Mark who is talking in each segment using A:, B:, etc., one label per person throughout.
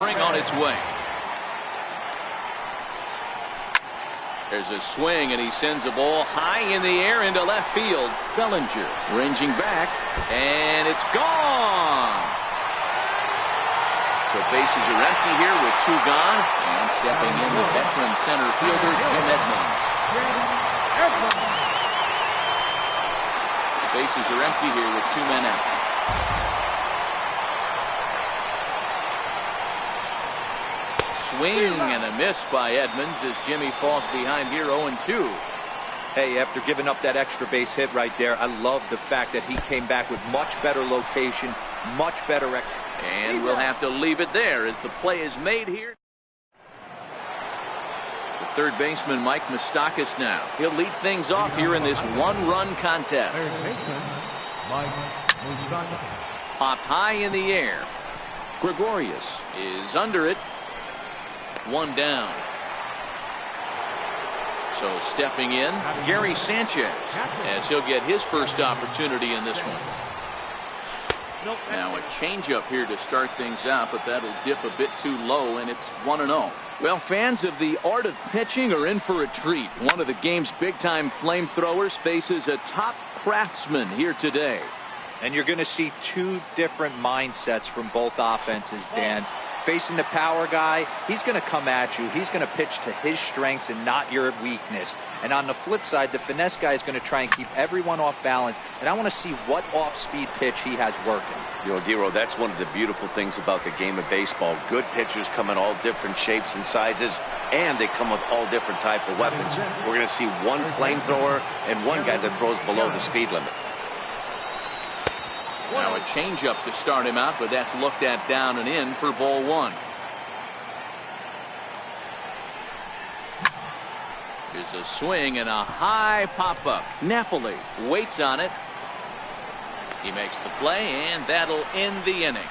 A: On its way. There's a swing, and he sends a ball high in the air into left field. Bellinger ranging back, and it's gone. So bases are empty here with two gone, and stepping in the veteran center fielder Jim Edmonds. Bases are empty here with two men out. Swing and a miss by Edmonds as Jimmy falls behind here 0-2.
B: Hey, after giving up that extra base hit right there, I love the fact that he came back with much better location, much better extra.
A: And we'll have to leave it there as the play is made here. The third baseman, Mike Moustakas, now. He'll lead things off here in this one-run contest. Popped high in the air. Gregorius is under it. One down. So stepping in, Gary Sanchez, as he'll get his first opportunity in this one. Now a changeup here to start things out, but that'll dip a bit too low, and it's 1-0. Well, fans of the art of pitching are in for a treat. One of the game's big-time flamethrowers faces a top craftsman here today.
B: And you're going to see two different mindsets from both offenses, Dan. Facing the power guy, he's going to come at you. He's going to pitch to his strengths and not your weakness. And on the flip side, the finesse guy is going to try and keep everyone off balance. And I want to see what off-speed pitch he has working.
C: You know, Dero, that's one of the beautiful things about the game of baseball. Good pitchers come in all different shapes and sizes, and they come with all different type of weapons. We're going to see one flamethrower and one guy that throws below the speed limit.
A: Now a changeup to start him out, but that's looked at down and in for ball one. Here's a swing and a high pop-up. Napoli waits on it. He makes the play, and that'll end the inning.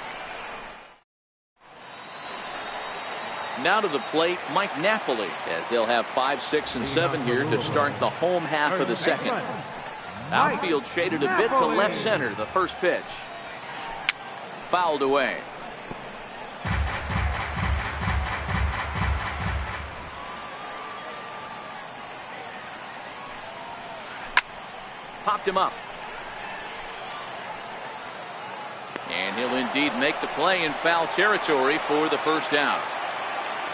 A: Now to the plate, Mike Napoli, as they'll have 5, 6, and 7 here to start the home half of the second. Outfield shaded a bit to left center. The first pitch. Fouled away. Popped him up. And he'll indeed make the play in foul territory for the first out.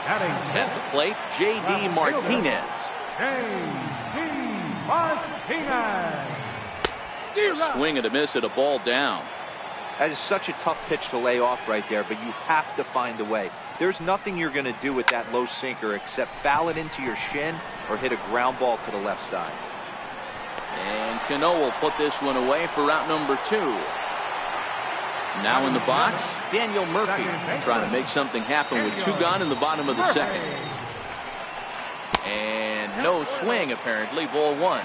A: At the plate, J.D. Martinez.
D: J.D. Martinez.
A: A swing and a miss at a ball down.
B: That is such a tough pitch to lay off right there, but you have to find a way. There's nothing you're going to do with that low sinker except foul it into your shin or hit a ground ball to the left side.
A: And Cano will put this one away for out number 2. Now in the box, Daniel Murphy trying to make something happen with 2 gone in the bottom of the second. And no swing, apparently, ball 1.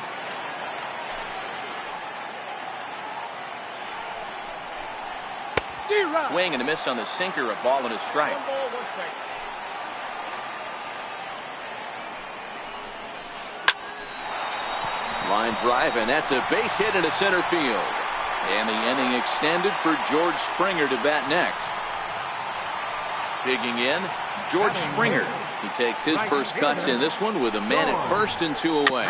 A: Swing and a miss on the sinker, a ball and a strike. Line drive, and that's a base hit into center field. And the inning extended for George Springer to bat next. Digging in, George Springer. He takes his first cuts in this one with a man at first and 2 away.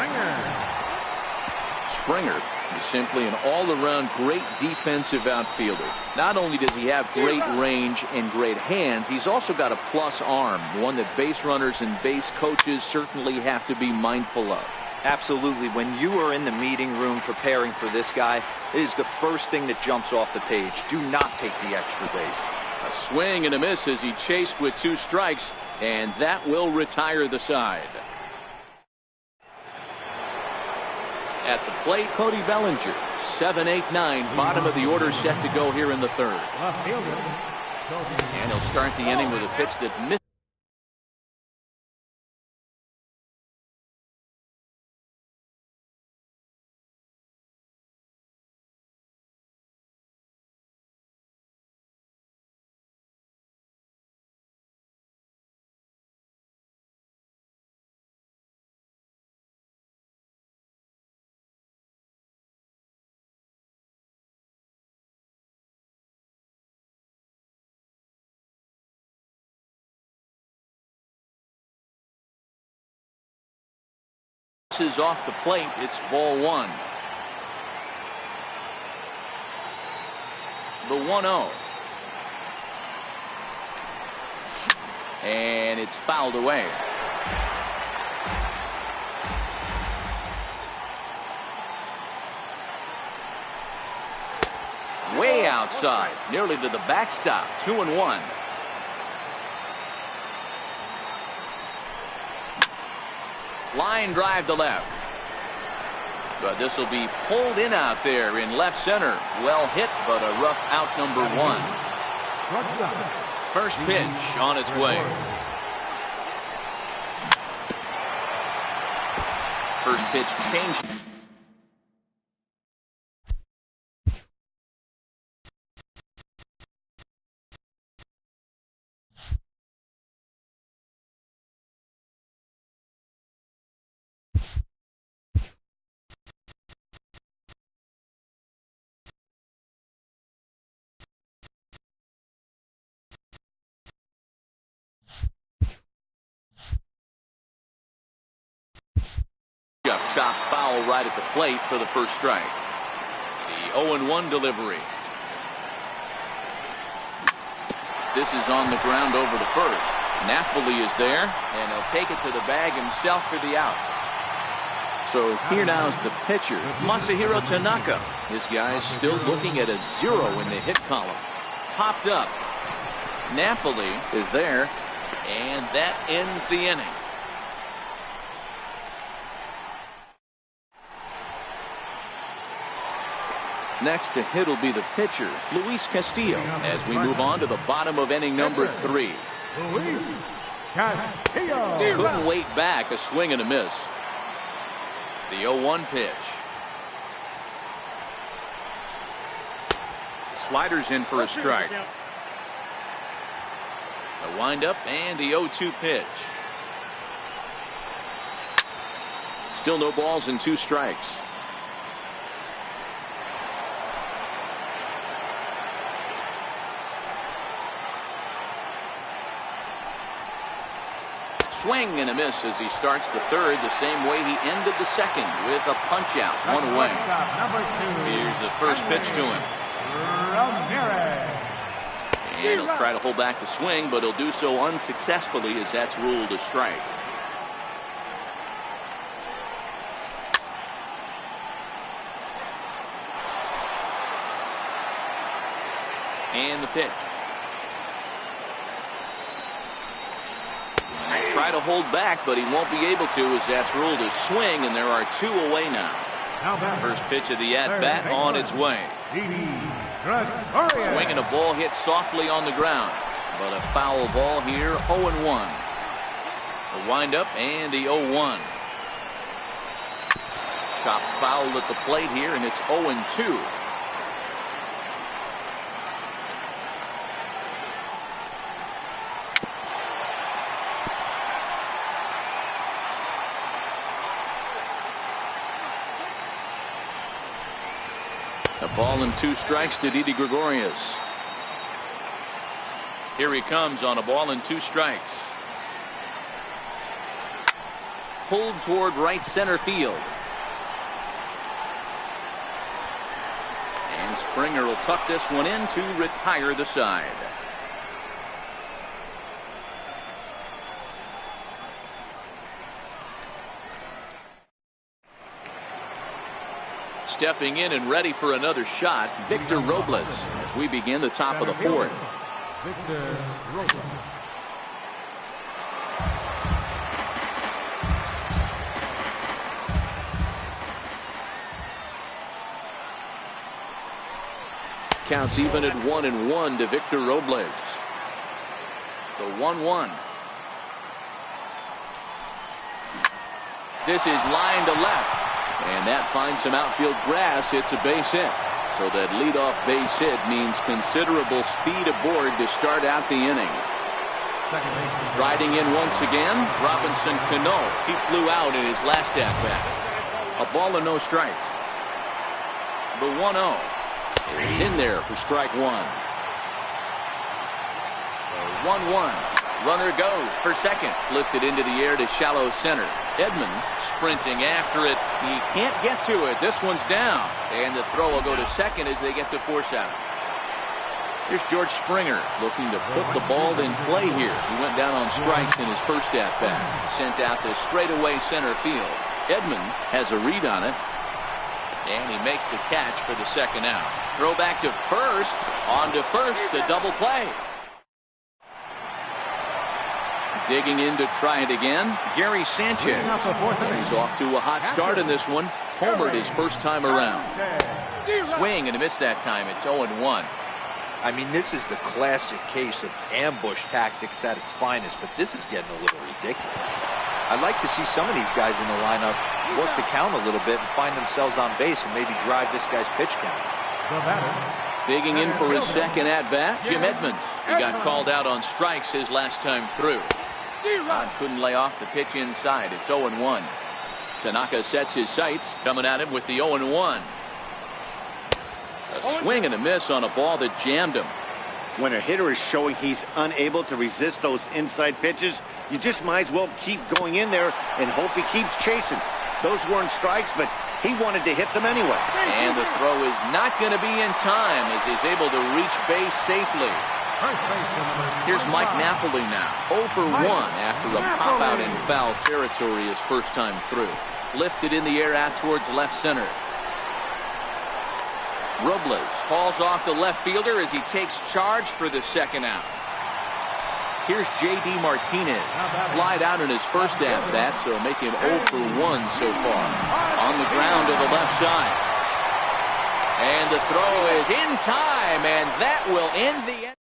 A: Springer is simply an all-around great defensive outfielder. Not only does he have great range and great hands, he's also got a plus arm, one that base runners and base coaches certainly have to be mindful of.
B: Absolutely. When you are in the meeting room preparing for this guy, it is the first thing that jumps off the page. Do not take the extra base.
A: A swing and a miss as he chased with 2 strikes, and that will retire the side. At the plate, Cody Bellinger, 7, 8, 9, bottom of the order set to go here in the third. And he'll start the inning with a pitch that missed. misses off the plate. It's ball one. The 1-0. And it's fouled away. Way outside, nearly to the backstop. 2-1. Line drive to left. But this will be pulled in out there in left center. Well hit, but a rough out, number one. First pitch on its way. First pitch change. Chop foul right at the plate for the first strike. The 0-1 delivery. This is on the ground over the first. Napoli is there, and he'll take it to the bag himself for the out. So here now's the pitcher, Masahiro Tanaka. This guy's still looking at a 0 in the hit column. Popped up. Napoli is there, and that ends the inning. Next to hit will be the pitcher, Luis Castillo, as we move on to the bottom of inning number 3.
D: Luis Castillo.
A: Couldn't wait back, a swing and a miss. The 0-1 pitch. Sliders in for a strike. The windup and the 0-2 pitch. Still no balls and 2 strikes. Swing and a miss as he starts the third the same way he ended the second, with a punch out, 1 away. Here's the first pitch to him. And he'll try to hold back the swing, but he'll do so unsuccessfully as that's ruled a strike. And the pitch. Try to hold back, but he won't be able to as that's ruled a swing, and there are 2 away now. First pitch of the at-bat on its way. Swinging a ball hit softly on the ground, but a foul ball here, 0-1. The windup and the 0-1. Chop foul at the plate here, and it's 0-2. A ball and 2 strikes to Didi Gregorius. Here he comes on a ball and 2 strikes. Pulled toward right center field. And Springer will tuck this one in to retire the side. Stepping in and ready for another shot, Victor Robles, as we begin the top of the 4th.
D: Victor Robles.
A: Counts even at 1-1 to Victor Robles. The 1-1. This is line to left. And that finds some outfield grass. It's a base hit. So that leadoff base hit means considerable speed aboard to start out the inning. Riding in once again, Robinson Cano. He flew out in his last at-bat. A ball and no strikes. The 1-0 is in there for strike 1. The 1-1. Runner goes for second. Lifted into the air to shallow center. Edmonds sprinting after it. He can't get to it. This one's down. And the throw will go to second as they get the force out. Here's George Springer looking to put the ball in play here. He went down on strikes in his first at-bat. Sent out to straightaway center field. Edmonds has a read on it. And he makes the catch for the second out. Throw back to first. On to first, the double play. Digging in to try it again, Gary Sanchez. He's off to a hot start in this one. Homered his first time around. Swing and a miss that time. It's 0-1.
B: I mean, this is the classic case of ambush tactics at its finest, but this is getting a little ridiculous. I'd like to see some of these guys in the lineup work the count a little bit and find themselves on base and maybe drive this guy's pitch count.
A: Digging in for his second at-bat, Jim Edmonds. He got called out on strikes his last time through. Rod couldn't lay off the pitch inside. It's 0-1. Tanaka sets his sights, coming at him with the 0-1. A swing and a miss on a ball that jammed him.
C: When a hitter is showing he's unable to resist those inside pitches, you just might as well keep going in there and hope he keeps chasing. Those weren't strikes, but he wanted to hit them anyway.
A: And the throw is not going to be in time as he's able to reach base safely. Here's Mike Napoli now, 0 for 1 after a pop-out in foul territory his first time through. Lifted in the air out towards left center. Robles hauls off the left fielder as he takes charge for the second out. Here's J.D. Martinez. Flied out in his first at-bat, so make him 0 for 1 so far. On the ground to the left side. And the throw is in time, and that will end the end.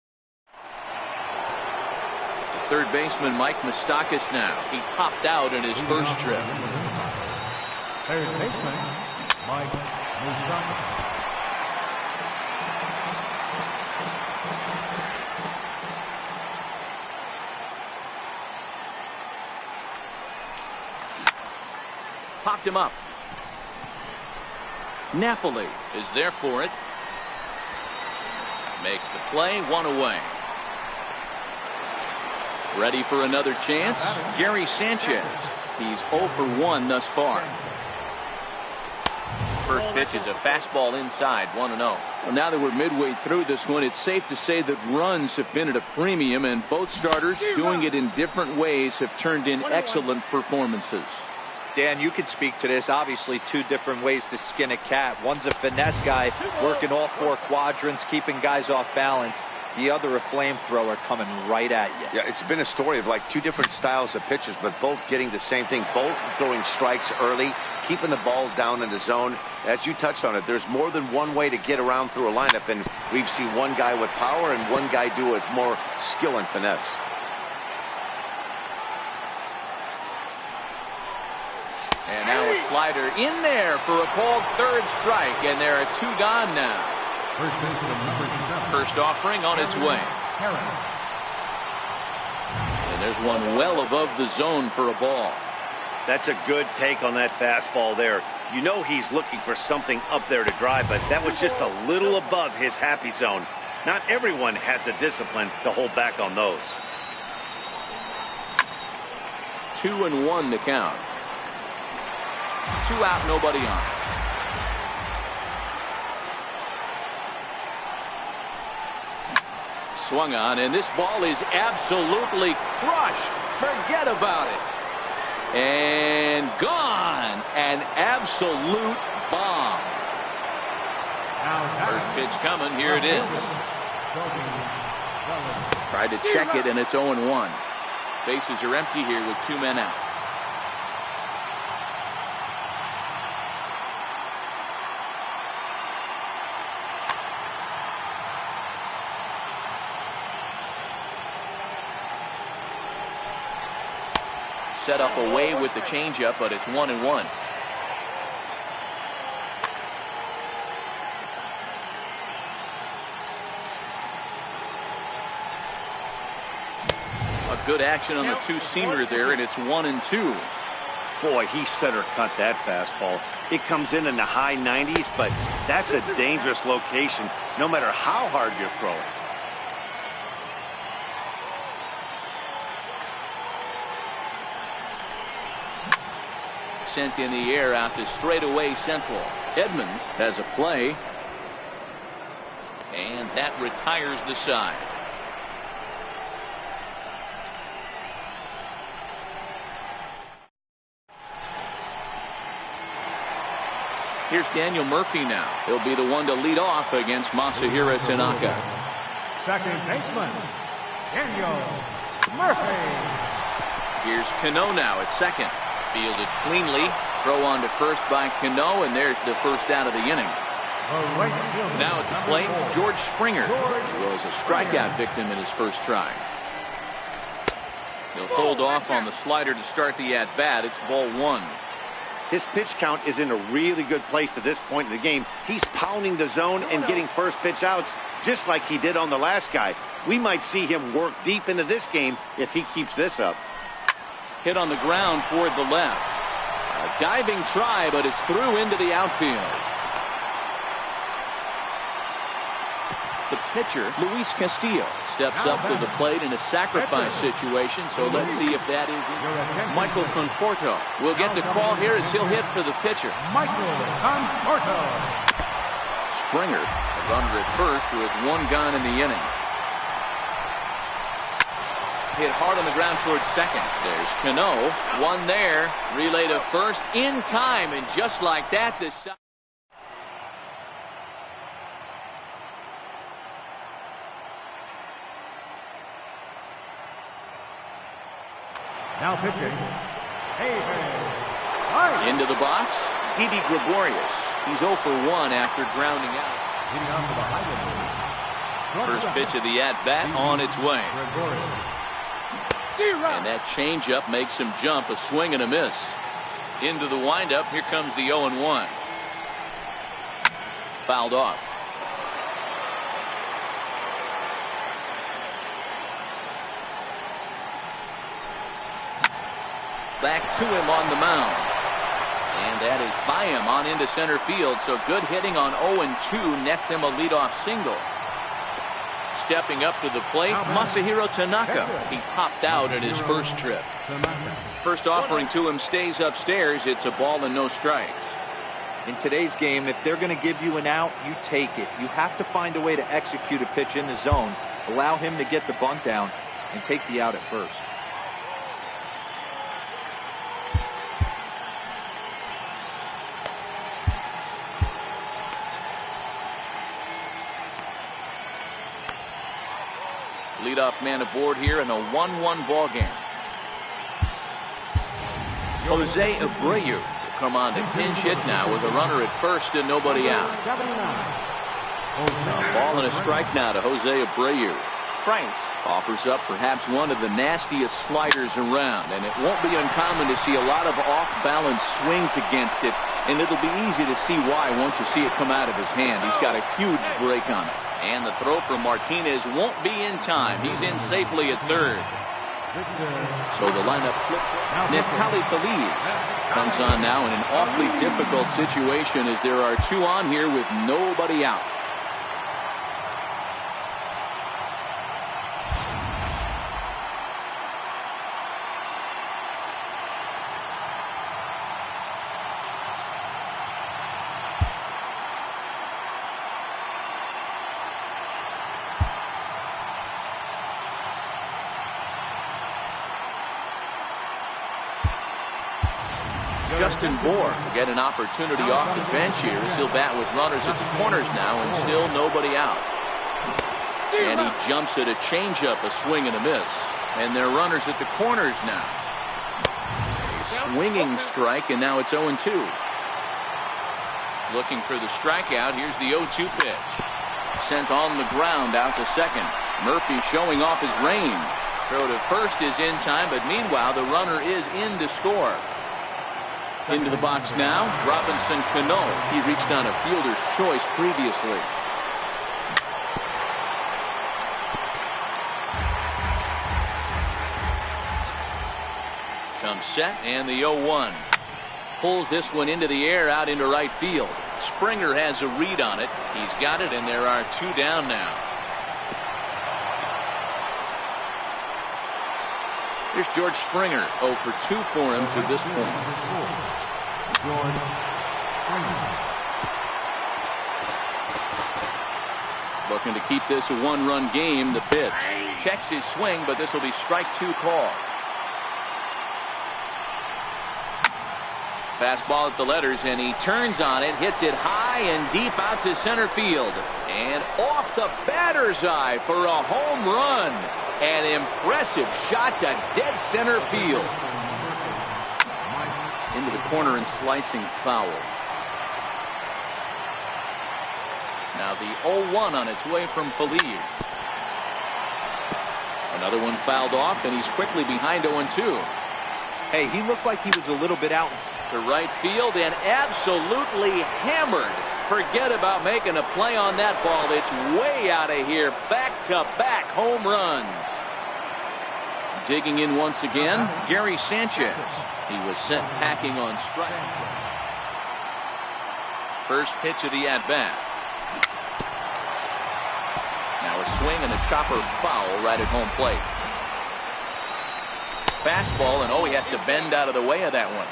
A: Third baseman Mike Moustakas now. He popped out in his first trip.
D: Third baseman Mike Moustakas.
A: Popped him up. Napoli is there for it. Makes the play, 1 away. Ready for another chance, Gary Sanchez. He's 0 for 1 thus far. First pitch is a fastball inside, 1-0. Well, now that we're midway through this one, it's safe to say that runs have been at a premium, and both starters, doing it in different ways, have turned in excellent performances.
B: Dan, you can speak to this. Obviously, two different ways to skin a cat. One's a finesse guy, working all 4 quadrants, keeping guys off balance. The other, a flamethrower coming right at you.
C: Yeah, it's been a story of like 2 different styles of pitchers, but both getting the same thing. Both throwing strikes early, keeping the ball down in the zone. As you touched on it, there's more than one way to get around through a lineup, and we've seen one guy with power and one guy do it with more skill and finesse.
A: And now a slider in there for a called third strike, and there are 2 gone now. First offering on its way. And there's one well above the zone for a ball.
C: That's a good take on that fastball there. You know he's looking for something up there to drive, but that was just a little above his happy zone. Not everyone has the discipline to hold back on those.
A: 2-1 to count. 2 out, nobody on. Swung on, and this ball is absolutely crushed. Forget about it. And gone. An absolute bomb. First pitch coming. Here it is. Tried to check it, and it's 0-1. Bases are empty here with 2 men out. Set up away with the changeup, but it's 1-1. A good action on the 2-seamer there, and it's 1-2.
C: Boy, he center cut that fastball. It comes in the high 90s, but that's a dangerous location, no matter how hard you throw it.
A: Sent in the air out to straightaway central. Edmonds has a play. And that retires the side. Here's Daniel Murphy now. He'll be the one to lead off against Masahiro Tanaka.
D: Second baseman, Daniel Murphy.
A: Here's Cano now at second. Fielded cleanly. Throw on to first by Cano, and there's the first out of the inning. Now at the plate, George Springer, who was a strikeout victim in his first try. He'll hold off on the slider to start the at-bat. It's ball one.
C: His pitch count is in a really good place at this point in the game. He's pounding the zone and getting first pitch outs just like he did on the last guy. We might see him work deep into this game if he keeps this up.
A: Hit on the ground toward the left. A diving try, but it's through into the outfield. The pitcher, Luis Castillo, steps up to the plate in a sacrifice situation, so let's see if that is Michael Conforto. We'll get the call here as he'll hit for the pitcher.
D: Michael Conforto.
A: Springer, a runner at first with one gone in the inning. Hit hard on the ground towards second. There's Cano, one there, relay to first in time, and just like that, this.
D: Now pitching,
A: into the box, Didi Gregorius. He's 0 for 1 after grounding out. First pitch of the at-bat on its way. And that changeup makes him jump, a swing and a miss. Into the windup, here comes the 0-1. Fouled off. Back to him on the mound. And that is by him on into center field. So good hitting on 0-2 nets him a leadoff single. Stepping up to the plate, Masahiro Tanaka. He popped out at his first trip. First offering to him stays upstairs. It's a ball and no strikes.
B: In today's game, if they're going to give you an out, you take it. You have to find a way to execute a pitch in the zone, allow him to get the bunt down, and take the out at first.
A: Leadoff man aboard here in a 1-1 ball game. Jose Abreu will come on to pinch hit now with a runner at first and nobody out. A ball and a strike now to Jose Abreu. Price offers up perhaps one of the nastiest sliders around, and it won't be uncommon to see a lot of off-balance swings against it, and it'll be easy to see why once you see it come out of his hand. He's got a huge break on it. And the throw from Martinez won't be in time. He's in safely at third. So the lineup flips. Neftali Feliz comes on now in an awfully difficult situation as there are two on here with nobody out. Justin Bohr will get an opportunity off the bench here as he'll bat with runners at the corners now and still nobody out. And he jumps at a changeup, a swing and a miss. And they're runners at the corners now. A swinging strike, and now it's 0-2. Looking for the strikeout. Here's the 0-2 pitch. Sent on the ground out to second. Murphy showing off his range. Throw to first is in time, but meanwhile the runner is in to score. Into the box now, Robinson Cano. He reached on a fielder's choice previously. Comes set, and the 0-1. Pulls this one into the air out into right field. Springer has a read on it. He's got it, and there are two down now. Here's George Springer, 0 for 2 for him to this point.
D: George.
A: Looking to keep this a one-run game. The pitch. Checks his swing, but this will be strike two call. Fastball at the letters, and he turns on it, hits it high and deep out to center field. And off the batter's eye for a home run. An impressive shot to dead center field. Into the corner and slicing foul. Now the 0-1 on its way from Feliz. Another one fouled off, and he's quickly behind 0-2.
B: Hey, he looked like he was a little bit out
A: to right field and absolutely hammered. Forget about making a play on that ball. It's way out of here. Back-to-back home runs. Digging in once again, Gary Sanchez. He was sent packing on strike. First pitch of the at-bat. Now a swing and a chopper foul right at home plate. Fastball, and he has to bend out of the way of that one.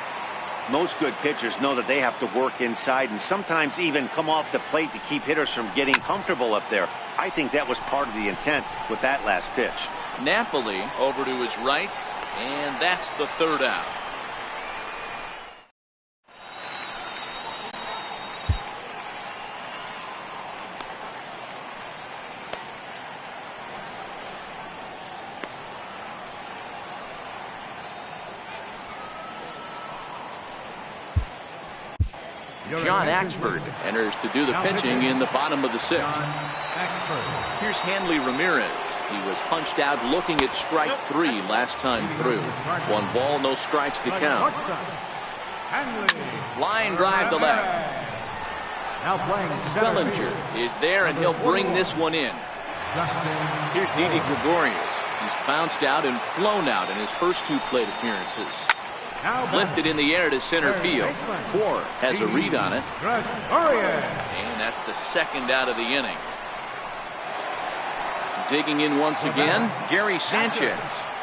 C: Most good pitchers know that they have to work inside and sometimes even come off the plate to keep hitters from getting comfortable up there. I think that was part of the intent with that last pitch.
A: Napoli over to his right, and that's the third out. John Axford enters to do the pitching in the bottom of the sixth. Here's Hanley Ramirez. He was punched out looking at strike three last time through. 1 ball, no strikes to count. Line drive to left. Bellinger is there, and he'll bring this one in. Here's Didi Gregorius. He's bounced out and flown out in his first 2 plate appearances. Lifted in the air to center field. Four has a read on it. And that's the second out of the inning. Digging in once again, Gary Sanchez.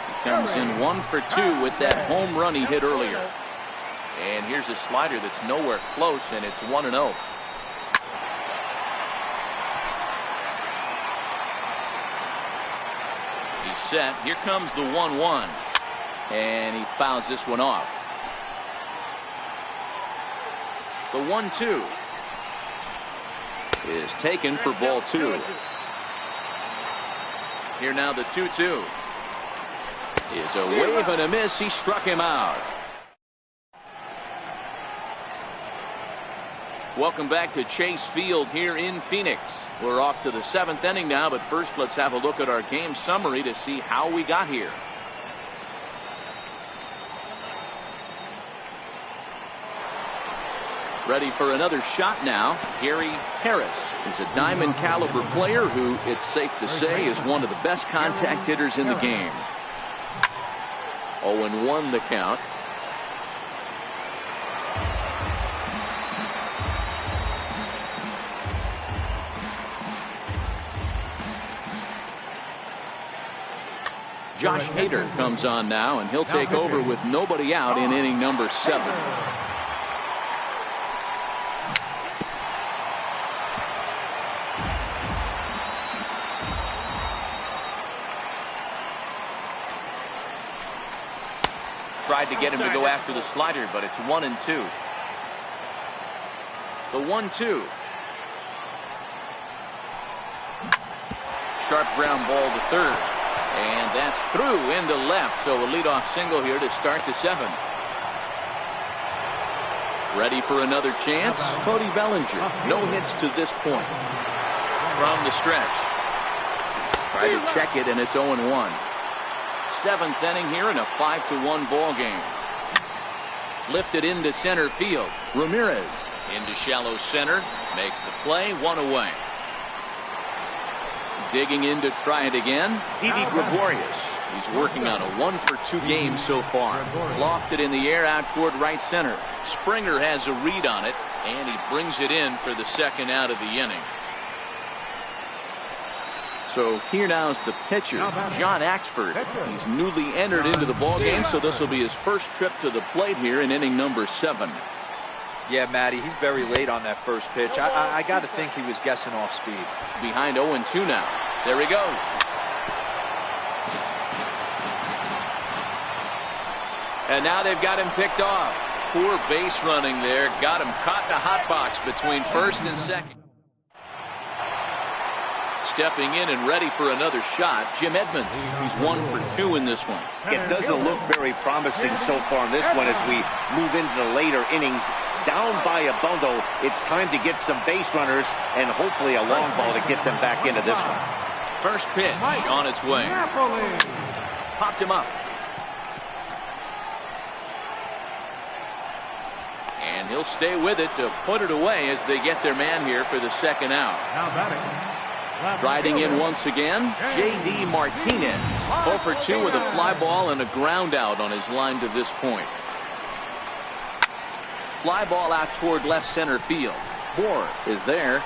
A: He comes in 1 for 2 with that home run he hit earlier. And here's a slider that's nowhere close, and it's 1-0. He's set. Here comes the 1-1. And he fouls this one off. The 1-2 is taken for ball 2. Here now the 2-2 is a wave and a miss. He struck him out. Welcome back to Chase Field here in Phoenix. We're off to the 7th inning now, but first let's have a look at our game summary to see how we got here. Ready for another shot now. Gary Harris is a diamond caliber player who, it's safe to say, is one of the best contact hitters in the game. 0-1 the count. Josh Hader comes on now, and he'll take over with nobody out in inning number 7. Tried to get him to go after the slider, but it's 1-2. The 1-2. Sharp ground ball to third. And that's through into left. So a leadoff single here to start the 7th. Ready for another chance? Cody Bellinger. No hits to this point. From the stretch. Try to check it, and it's 0-1. 7th inning here in a 5-1 ball game. Lifted into center field. Ramirez into shallow center. Makes the play. 1 away. Digging in to try it again. Didi Gregorius. He's working on a 1 for 2 game so far. Lofted in the air out toward right center. Springer has a read on it, and he brings it in for the 2nd out of the inning. So here now is the pitcher, John Axford. He's newly entered into the ballgame, so this will be his first trip to the plate here in inning number 7.
B: Yeah, Matty, he's very late on that first pitch. I got to think he was guessing off speed.
A: Behind 0-2 now. There he goes. And now they've got him picked off. Poor base running there. Got him caught in a hot box between first and second. Stepping in and ready for another shot, Jim Edmonds. He's 1 for 2 in this one.
C: It doesn't look very promising so far in this one as we move into the later innings. Down by a bundle, it's time to get some base runners and hopefully a long ball to get them back into this one.
A: First pitch on its way. Popped him up. And he'll stay with it to put it away as they get their man here for the second out.
D: Now batting.
A: Riding in once again, J.D. Martinez. 0 for 2 with a fly ball and a ground out on his line to this point. Fly ball out toward left center field. Moore is there.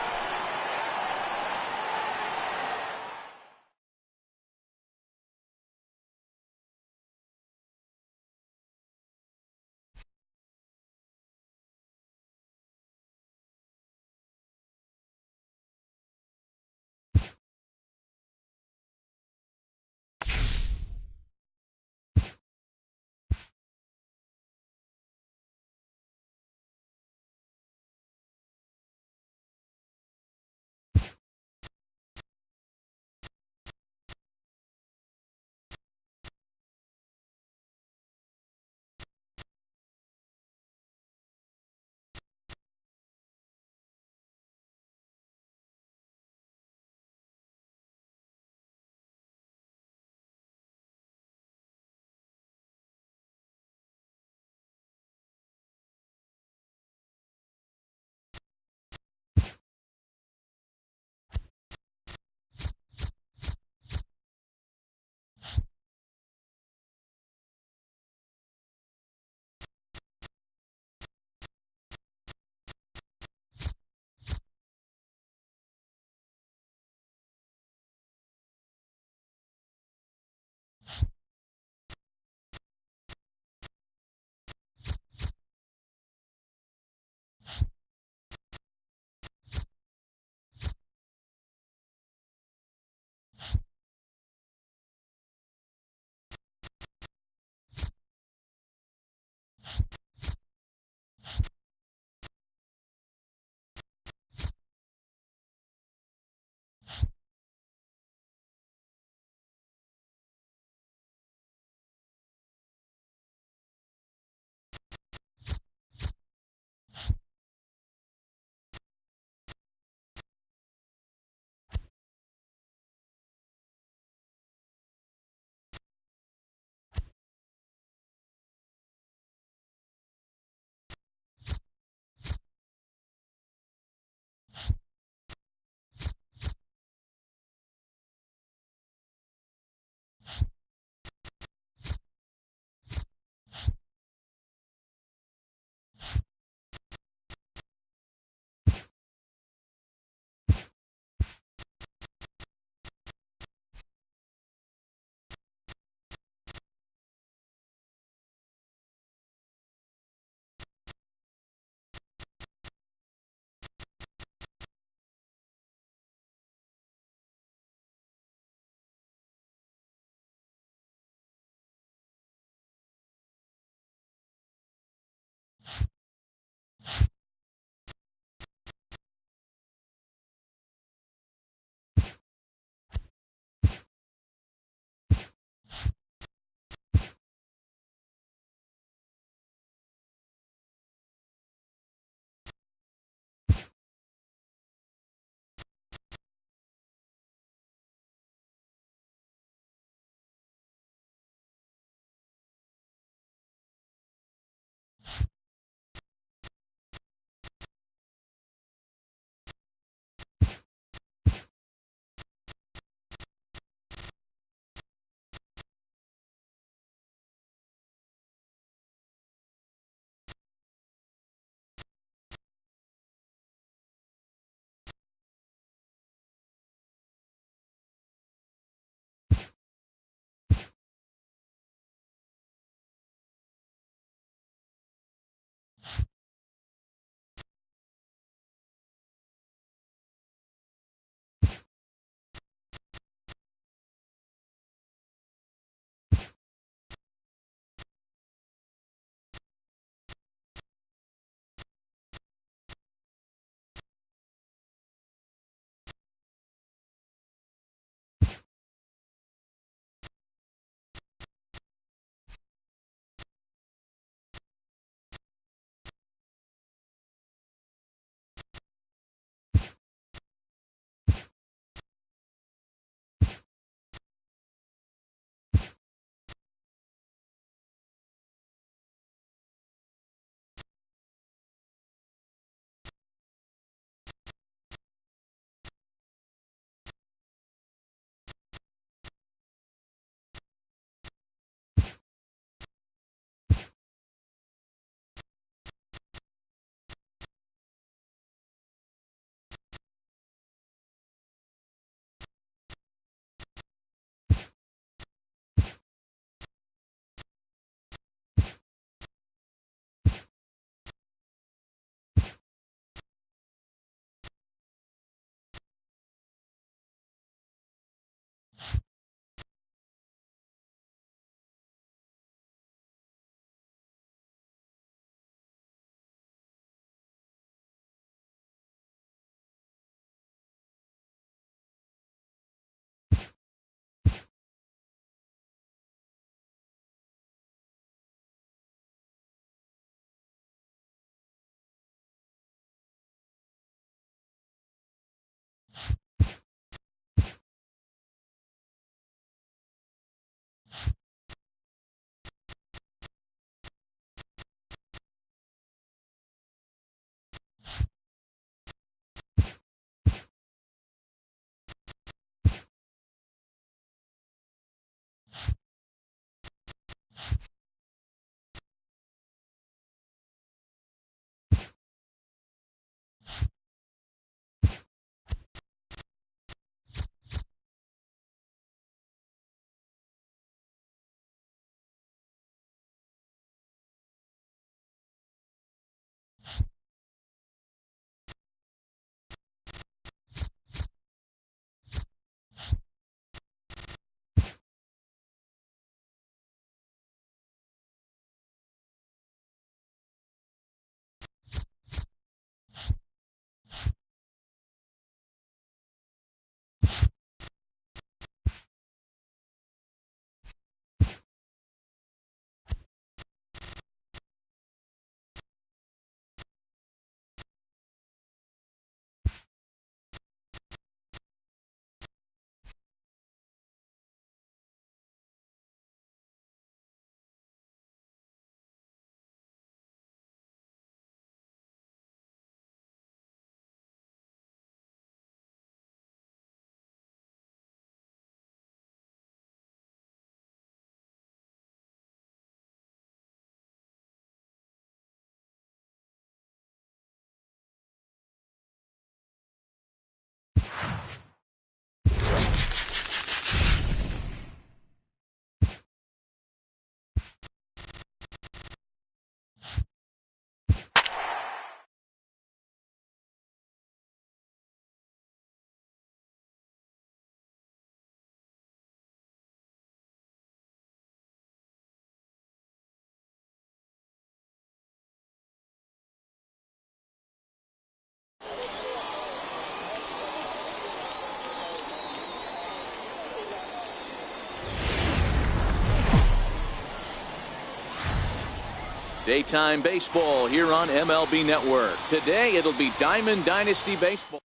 A: Daytime baseball here on MLB Network. Today it'll be Diamond Dynasty Baseball.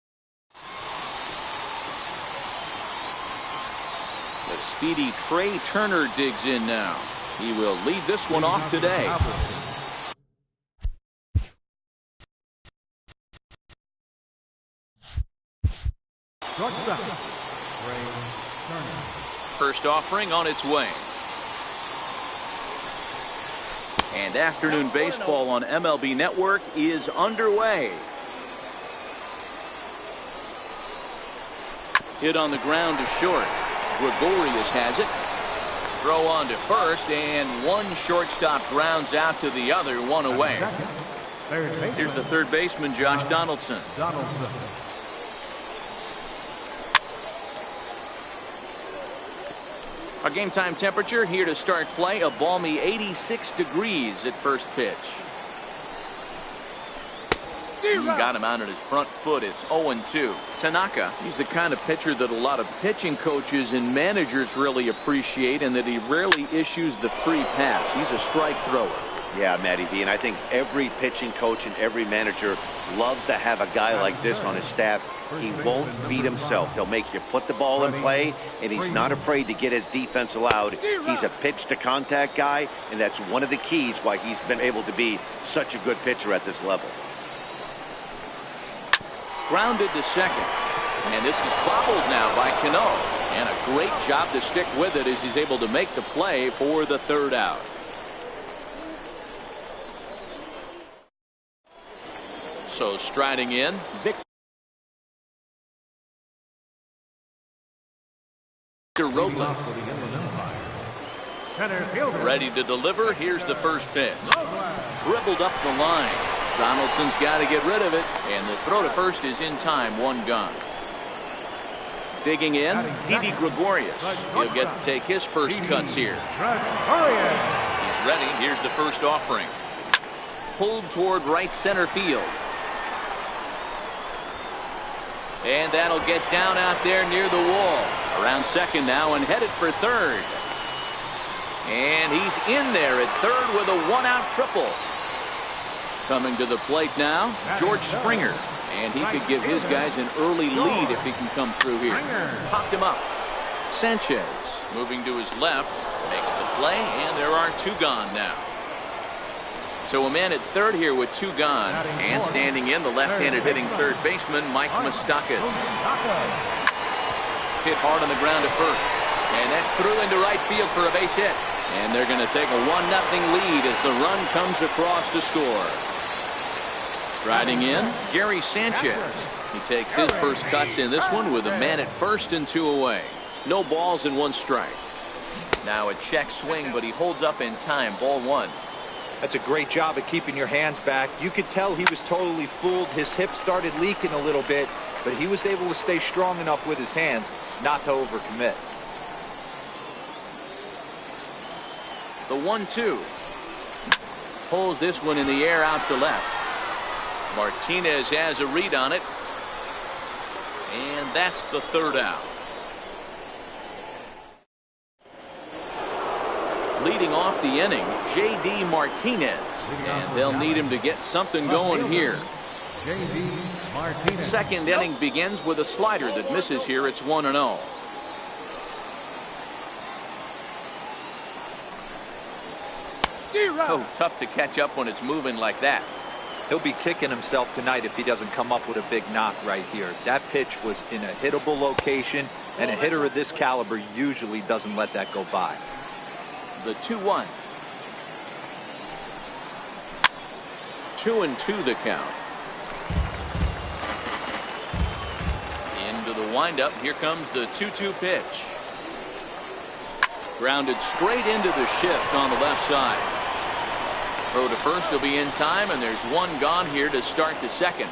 A: The speedy Trey Turner digs in now. He will lead this one off today. First offering on its way. And afternoon baseball on MLB Network is underway. Hit on the ground to short. Gregorius has it. Throw on to first, and one shortstop grounds out to the other, one away. Here's the third baseman, Josh Donaldson. Our game time temperature here to start play, a balmy 86 degrees at first pitch. Got him out on his front foot. It's 0-2. Tanaka, he's the kind of pitcher that a lot of pitching coaches and managers really appreciate, and that he rarely issues the free pass. He's a strike thrower.
C: Yeah, Matty V, and I think every pitching coach and every manager loves to have a guy like this on his staff. He won't beat himself. He'll make you put the ball in play, and he's not afraid to get his defense allowed. He's a pitch-to-contact guy, and that's one of the keys why he's been able to be such a good pitcher at this level.
A: Grounded to second. And this is bobbled now by Cano. And a great job to stick with it as he's able to make the play for the third out. So striding in, Victor Robles. Ready to deliver. Here's the first pitch. Dribbled up the line. Donaldson's got to get rid of it, and the throw to first is in time, one gone. Digging in, Didi Gregorius. He'll get to take his first cuts here. He's ready. Here's the first offering. Pulled toward right center field. And that'll get down out there near the wall. Around second now and headed for third. And he's in there at third with a one-out triple. Coming to the plate now, George Springer. And he could give his guys an early lead if he can come through here. Popped him up. Sanchez moving to his left. Makes the play, and there are two gone now. So a man at third here with two gone. And standing in, the left-handed hitting third baseman, Mike Moustakas. Hit hard on the ground to first. And that's through into right field for a base hit. And they're going to take a 1-0 lead as the run comes across to score. Striding in, Gary Sanchez. He takes his first cuts in this one with a man at first and two away. No balls and one strike. Now a check swing, but he holds up in time. Ball one.
B: That's a great job of keeping your hands back. You could tell he was totally fooled. His hip started leaking a little bit, but he was able to stay strong enough with his hands not to overcommit.
A: The 1-2. Pulls this one in the air out to left. Martinez has a read on it. And that's the third out. Leading off the inning, J.D. Martinez. And they'll need him to get something going here. Second inning begins with a slider that misses here. It's 1-0. Oh, tough to catch up when it's moving like that.
B: He'll be kicking himself tonight if he doesn't come up with a big knock right here. That pitch was in a hittable location, and a hitter of this caliber usually doesn't let that go by.
A: The 2-1. 2-2 the count. Into the windup. Here comes the 2-2 pitch. Grounded straight into the shift on the left side. Throw to first will be in time, and there's one gone here to start the second.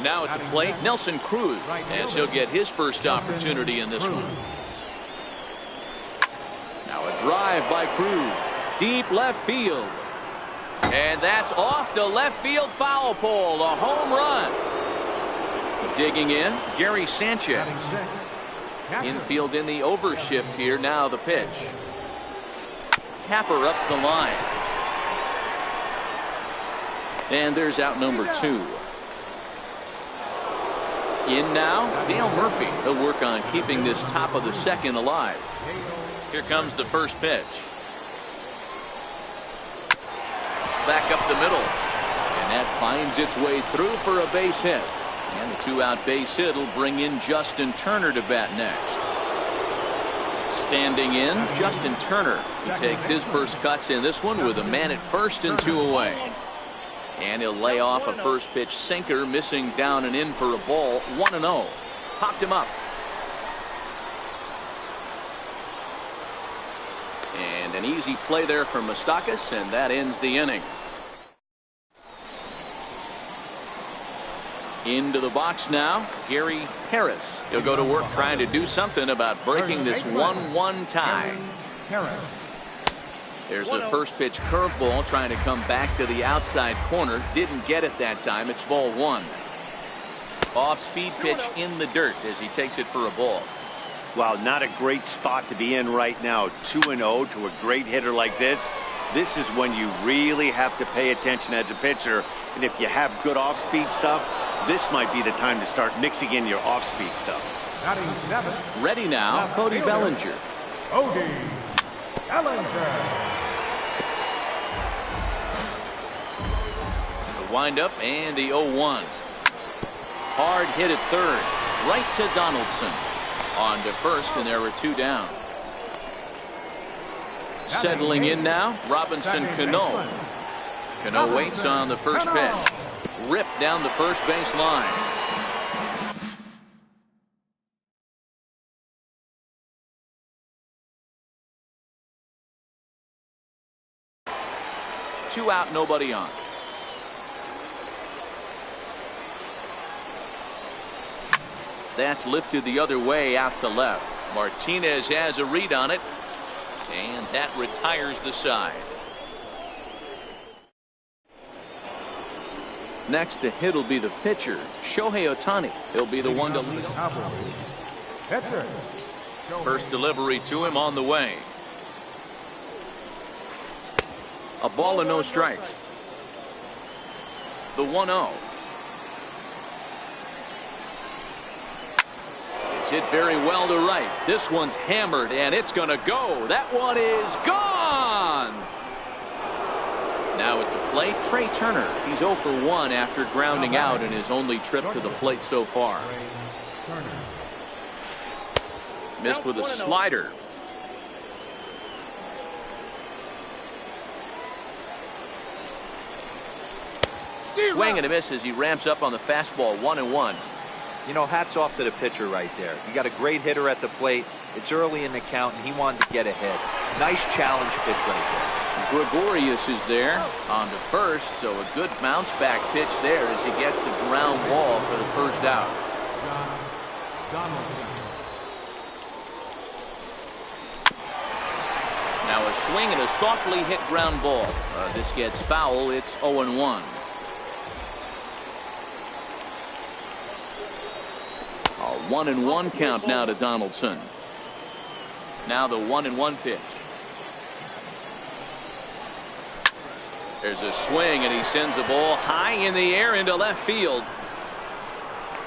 A: Now at the plate, Nelson Cruz, as he'll get his first opportunity in this one. Now a drive by Cruz. Deep left field. And that's off the left field foul pole. A home run. Digging in, Gary Sanchez. Infield in the overshift here. Now the pitch. Tapper up the line. And there's out number 2. In now, Dale Murphy. He'll work on keeping this top of the second alive. Here comes the first pitch. Back up the middle. And that finds its way through for a base hit. And the 2-out base hit will bring in Justin Turner to bat next. Standing in, Justin Turner. He takes his first cuts in this one with a man at first and 2 away. And he'll lay off a first pitch sinker, missing down and in for a ball. 1-0. Popped him up. And an easy play there from Moustakas, and that ends the inning. Into the box now, Gary Harris. He'll go to work trying to do something about breaking this 1-1 tie. There's the first pitch curveball trying to come back to the outside corner. Didn't get it that time. It's ball 1. Off speed pitch in the dirt as he takes it for a ball.
C: Wow, not a great spot to be in right now. 2-0 to a great hitter like this. This is when you really have to pay attention as a pitcher. And if you have good off-speed stuff, this might be the time to start mixing in your off-speed stuff.
A: Ready now, Cody Bellinger.
D: Cody Bellinger.
A: The windup and the 0-1. Hard hit at third. Right to Donaldson. On to first, and there were 2 down. Settling in now, Robinson Cano. Cano waits on the first pitch. Ripped down the first base line. Two out, nobody on. That's lifted the other way out to left. Martinez has a read on it, and that retires the side. Next to hit will be the pitcher, Shohei Ohtani. He'll be the one to lead off. First delivery to him on the way. A ball and no strikes. The 1-0. It's hit very well to right. This one's hammered, and it's going to go. That one is gone. Now at the plate, Trey Turner. He's 0 for 1 after grounding out in his only trip to the plate so far. Missed with a slider. Swing and a miss as he ramps up on the fastball. 1-1.
B: You know, hats off to the pitcher right there. You got a great hitter at the plate. It's early in the count, and he wanted to get ahead. Nice challenge pitch right there.
A: Gregorius is there on to first, so a good bounce back pitch there as he gets the ground ball for the first out. Now a swing and a softly hit ground ball. This gets foul. It's 0-1. A 1-1 count now to Donaldson. Now the 1-1 pitch. There's a swing, and he sends a ball high in the air into left field.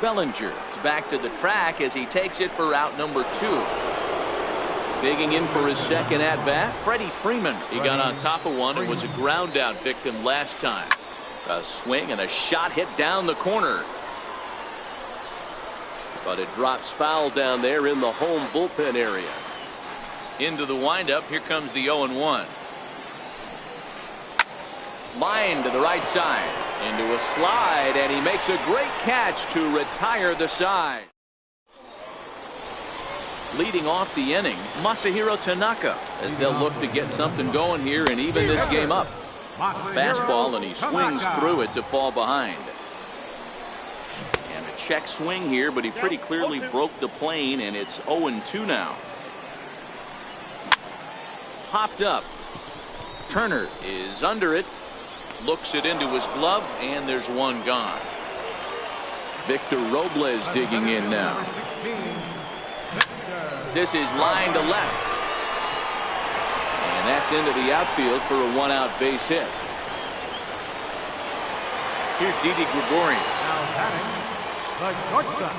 A: Bellinger is back to the track as he takes it for out number 2. Digging in for his second at-bat, Freddie Freeman. He got on top of one and was a ground-out victim last time. A swing and a shot hit down the corner. But it drops foul down there in the home bullpen area. Into the windup, here comes the 0-1. Line to the right side, into a slide, and he makes a great catch to retire the side. Leading off the inning, Masahiro Tanaka, as they'll look to get something going here and even this game up. Fastball, and he swings through it to fall behind. And a check swing here, but he pretty clearly broke the plane, and it's 0-2 now. Popped up. Turner is under it. Looks it into his glove, and there's one gone. Victor Robles digging in now. This is line to left. And that's into the outfield for a 1-out base hit. Here's Didi Gregorius.
D: Now batting, the shortstop,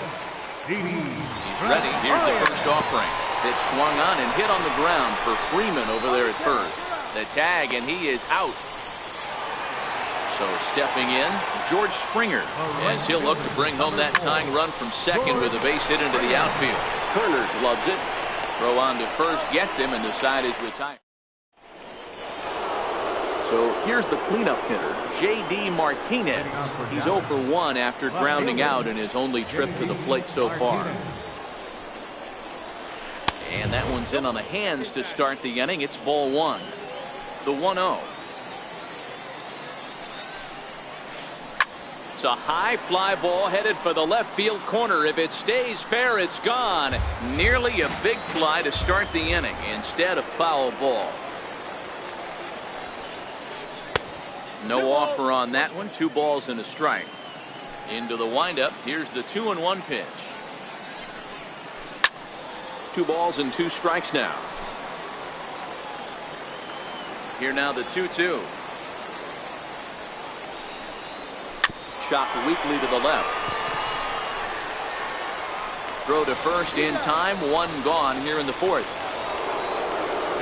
D: Didi.
A: He's ready. Here's the first offering. It swung on and hit on the ground for Freeman over there at first. The tag, and he is out. So stepping in, George Springer, as he'll look to bring home that tying run from second with a base hit into the outfield. Turner loves it. Throw on to first, gets him, and the side is retired. So here's the cleanup hitter, J.D. Martinez. He's 0 for 1 after grounding out in his only trip to the plate so far. And that one's in on the hands to start the inning. It's ball one. The 1-0. It's a high fly ball headed for the left field corner. If it stays fair, it's gone. Nearly a big fly to start the inning. Instead, a foul ball. No offer on that one. 2 balls and a strike. Into the windup. Here's the 2-1 pitch. 2 balls and 2 strikes now. Here now the 2-2. Chopped weakly to the left. Throw to first in time. 1 gone here in the 4th.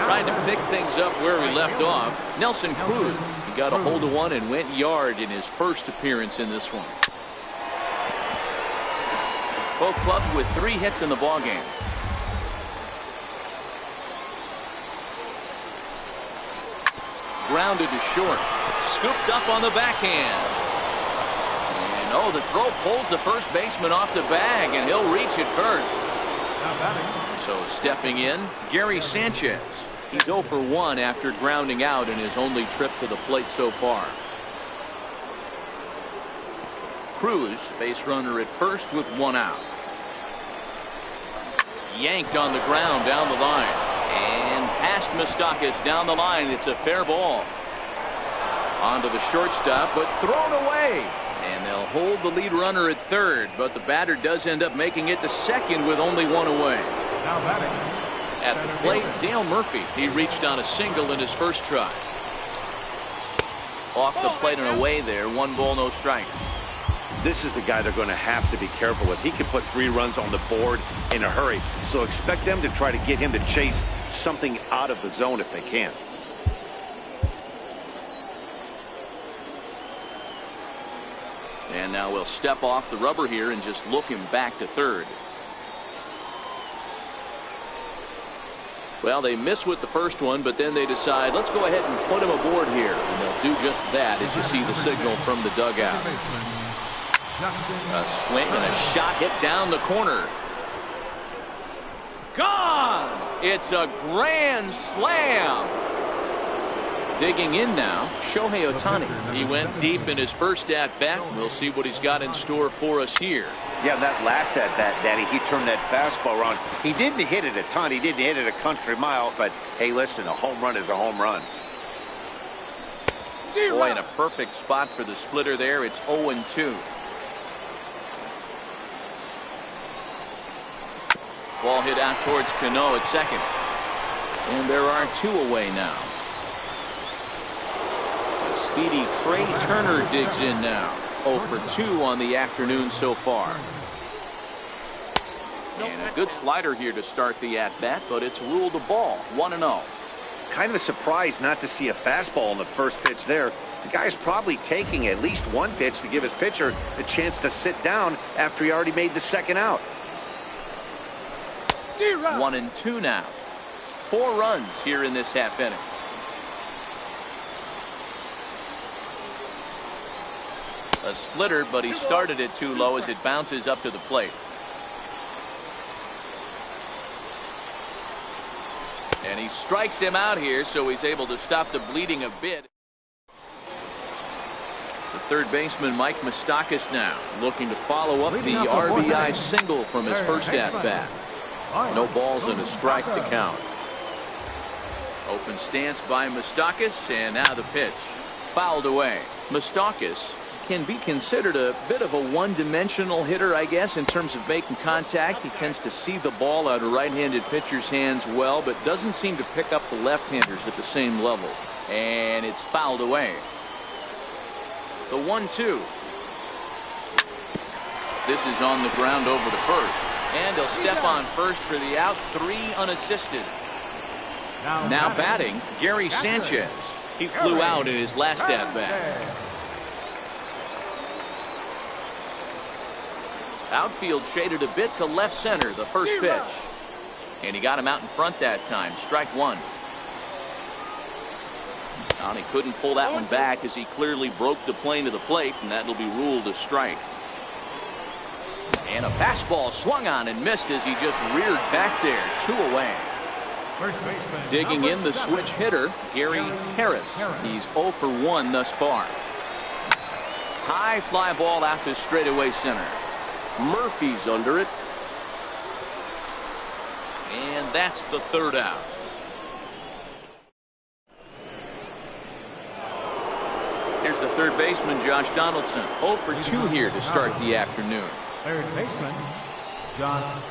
A: Trying to pick things up where we left off. Nelson Cruz. He got a hold of one and went yard in his first appearance in this one. Both clubs with 3 hits in the ballgame. Grounded to short. Scooped up on the backhand. And oh, the throw pulls the first baseman off the bag, and he'll reach it first. So stepping in, Gary Sanchez. He's 0 for 1 after grounding out in his only trip to the plate so far. Cruz, base runner at first with 1 out. Yanked on the ground down the line. And past Moustakas down the line. It's a fair ball. Onto the shortstop, but thrown away. And they'll hold the lead runner at third, but the batter does end up making it to second with only 1 away.
D: Now batting.
A: At the plate, Dale Murphy. He reached on a single in his first try. Off the plate and away there. 1 ball, no strikes.
C: This is the guy they're going to have to be careful with. He can put 3 runs on the board in a hurry. So expect them to try to get him to chase something out of the zone if they can.
A: And now we'll step off the rubber here and just look him back to third. Well, they miss with the first one, but then they decide, let's go ahead and put him aboard here. And they'll do just that as you see the signal from the dugout. A swing and a shot hit down the corner. Gone! It's a grand slam. Digging in now, Shohei Ohtani. He went deep in his first at-bat. We'll see what he's got in store for us here.
C: Yeah, that last at-bat, Daddy, he turned that fastball around. He didn't hit it a ton. He didn't hit it a country mile. But, hey, listen, a home run is a home run.
A: Boy, in a perfect spot for the splitter there. It's 0-2. Ball hit out towards Cano at second. And there are 2 away now. Speedy Trey Turner digs in now. 0 for 2 on the afternoon so far. And a good slider here to start the at-bat, but it's ruled a ball. 1-0.
C: Kind of a surprise not to see a fastball on the first pitch there. The guy's probably taking at least 1 pitch to give his pitcher a chance to sit down after he already made the second out.
A: 1-2 now. 4 runs here in this half inning. A splitter, but he started it too low as it bounces up to the plate. And he strikes him out here, so he's able to stop the bleeding a bit. The third baseman, Mike Moustakas, now looking to follow up the RBI single from his first at-bat. No balls and a strike to count. Open stance by Moustakas, and now the pitch. Fouled away. Moustakas can be considered a bit of a one-dimensional hitter, I guess, in terms of making contact. He tends to see the ball out of right-handed pitcher's hands well, but doesn't seem to pick up the left-handers at the same level. And it's fouled away. The 1-2. This is on the ground over to first. And he'll step on first for the out. 3 unassisted. Now batting, Gary Sanchez. He flew out in his last at-bat. Outfield shaded a bit to left center, the first pitch. And he got him out in front that time. Strike 1. And he couldn't pull that one back as he clearly broke the plane to the plate, and that'll be ruled a strike. And a fastball swung on and missed as he just reared back there. 2 away. Digging in the switch hitter, Gary Harris. He's 0 for 1 thus far. High fly ball out to straightaway center. Murphy's under it. And that's the 3rd out. Here's the third baseman, Josh Donaldson. 0 for 2 here to start the afternoon.
D: Third baseman, Josh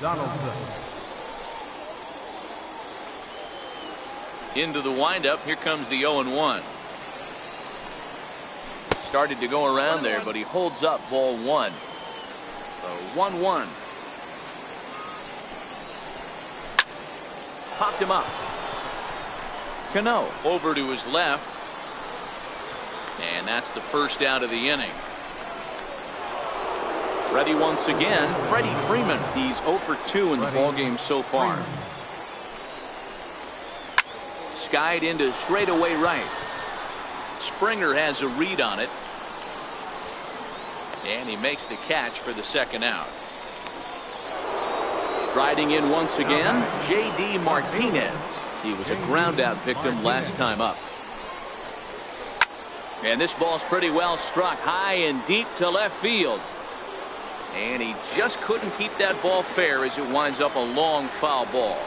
D: Donaldson.
A: Into the windup. Here comes the 0-1. Started to go around there, but he holds up ball 1. So 1-1. Popped him up. Cano over to his left. And that's the first out of the inning. Ready once again, Freddie Freeman. He's 0 for 2 in the ballgame so far. Skied into straightaway right. Springer has a read on it. And he makes the catch for the second out. Riding in once again, J.D. Martinez. He was a ground out victim last time up. And this ball's pretty well struck high and deep to left field. And he just couldn't keep that ball fair as it winds up a long foul ball.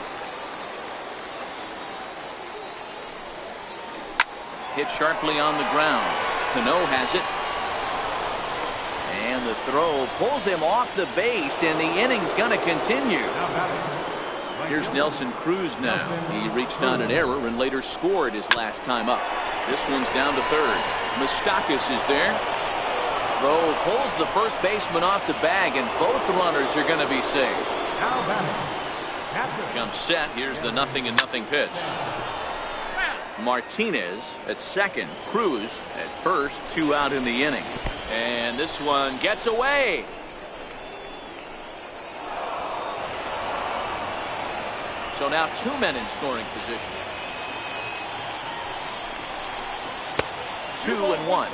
A: Hit sharply on the ground. Cano has it. And the throw pulls him off the base, and the inning's going to continue. Here's Nelson Cruz now. He reached on an error and later scored his last time up. This one's down to third. Moustakas is there. Throw pulls the first baseman off the bag, and both runners are going to be safe. Comes set. Here's the 0-0 pitch. Martinez at second. Cruz at first. 2 out in the inning. And this one gets away. So now 2 men in scoring position. 2-1.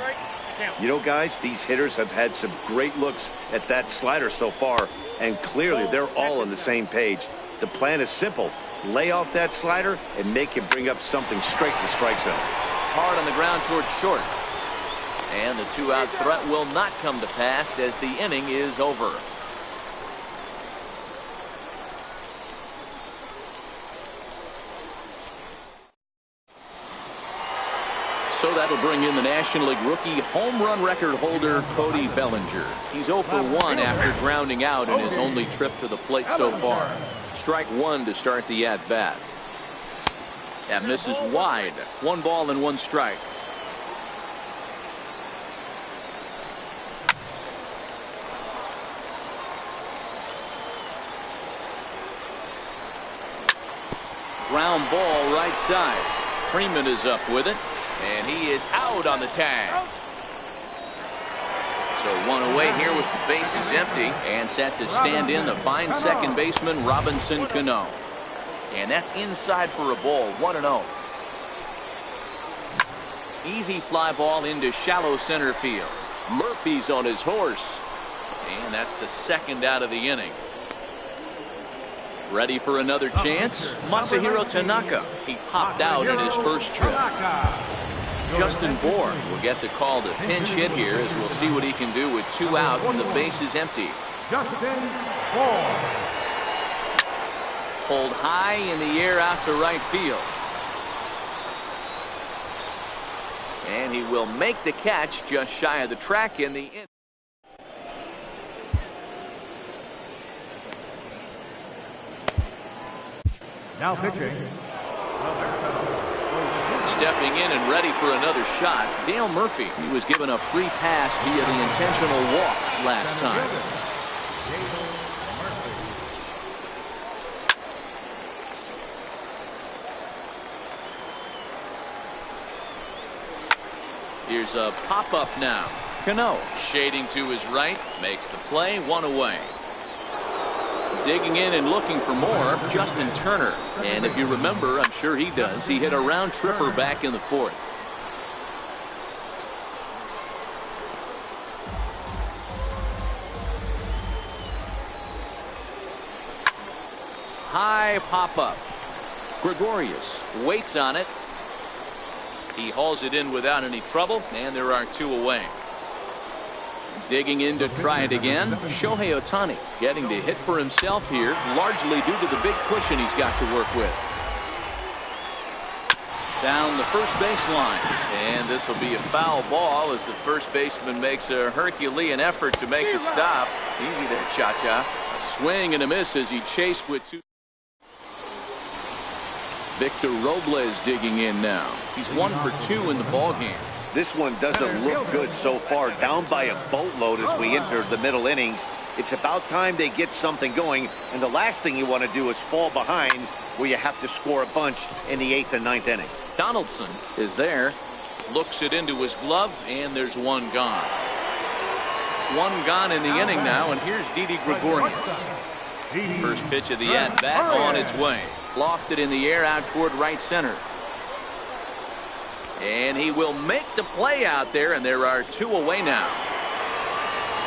C: You know, guys, these hitters have had some great looks at that slider so far, and clearly they're all on the same page. The plan is simple. Lay off that slider and make him bring up something straight to the strike zone.
A: Hard on the ground towards short. And the 2-out threat will not come to pass as the inning is over. So that'll bring in the National League rookie home run record holder Cody Bellinger. He's 0 for 1 after grounding out in his only trip to the plate so far. Strike 1 to start the at-bat. That misses wide. 1 ball and 1 strike. Ground ball right side. Freeman is up with it. And he is out on the tag. So 1 away here with the bases empty. And set to stand in the fine second baseman Robinson Cano. And that's inside for a ball. 1-0. Easy fly ball into shallow center field. Murphy's on his horse. And that's the 2nd out of the inning. Ready for another chance? Masahiro Tanaka. He popped out in his first trip. Justin Bourne will get the call to pinch hit here as we'll see what he can do with 2 out and the base is empty.
D: Justin Bourne.
A: Pulled high in the air out to right field. And he will make the catch just shy of the track in the end.
D: Now pitching.
A: Stepping in and ready for another shot, Dale Murphy. He was given a free pass via the intentional walk last time. Here's a pop-up now. Cano shading to his right, makes the play, one away. Digging in and looking for more, Justin Turner. And if you remember, I'm sure he does, he hit a round tripper back in the fourth. High pop-up. Gregorius waits on it. He hauls it in without any trouble, and there are two away. Digging in to try it again. Shohei Ohtani getting to hit for himself here, largely due to the big cushion he's got to work with. Down the first baseline, and this will be a foul ball as the first baseman makes a Herculean effort to make the stop. Easy there, Cha-Cha. A swing and a miss as he chased with two. Victor Robles digging in now. He's 1 for 2 in the ballgame.
C: This one doesn't look good so far. Down by a boatload as we enter the middle innings. It's about time they get something going, and the last thing you want to do is fall behind where you have to score a bunch in the 8th and 9th inning.
A: Donaldson is there, looks it into his glove, and there's one gone. One gone in the inning now, and here's Didi Gregorius. First pitch of the at-bat on its way. Lofted in the air out toward right center. And he will make the play out there, and there are two away now.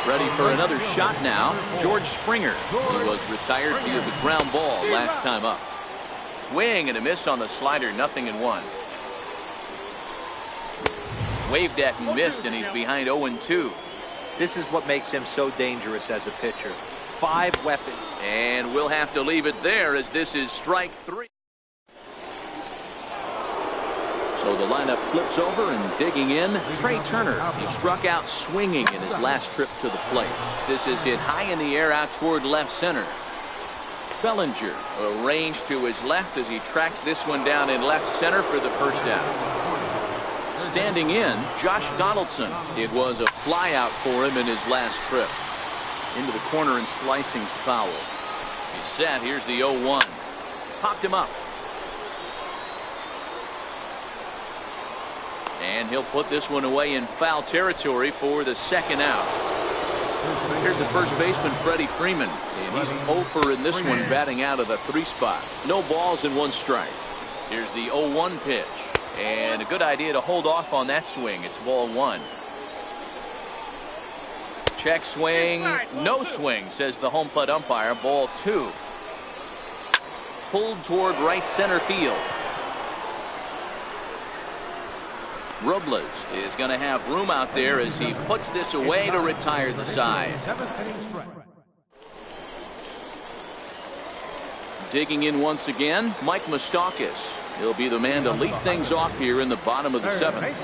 A: Ready for another shot now, George Springer. He was retired via the ground ball last time up. Swing and a miss on the slider, 0-1. Waved at and missed, and he's behind 0-2.
B: This is what makes him so dangerous as a pitcher. 5 weapons.
A: And we'll have to leave it there as this is strike 3. So the lineup flips over and digging in. Trey Turner. He struck out swinging in his last trip to the plate. This is hit high in the air out toward left center. Bellinger arranged to his left as he tracks this one down in left center for the first out. Standing in, Josh Donaldson. It was a fly out for him in his last trip. Into the corner and slicing foul. He's set. Here's the 0-1. Popped him up. And he'll put this one away in foul territory for the second out. Here's the first baseman, Freddie Freeman. And he's 0-for in this one, batting out of the 3 spot. No balls and 1 strike. Here's the 0-1 pitch. And a good idea to hold off on that swing. It's ball 1. Check swing, no swing, says the home plate umpire. Ball 2. Pulled toward right center field. Robles is going to have room out there as he puts this away to retire the side. Digging in once again, Mike Moustakas. He'll be the man to lead things off here in the bottom of the 7th.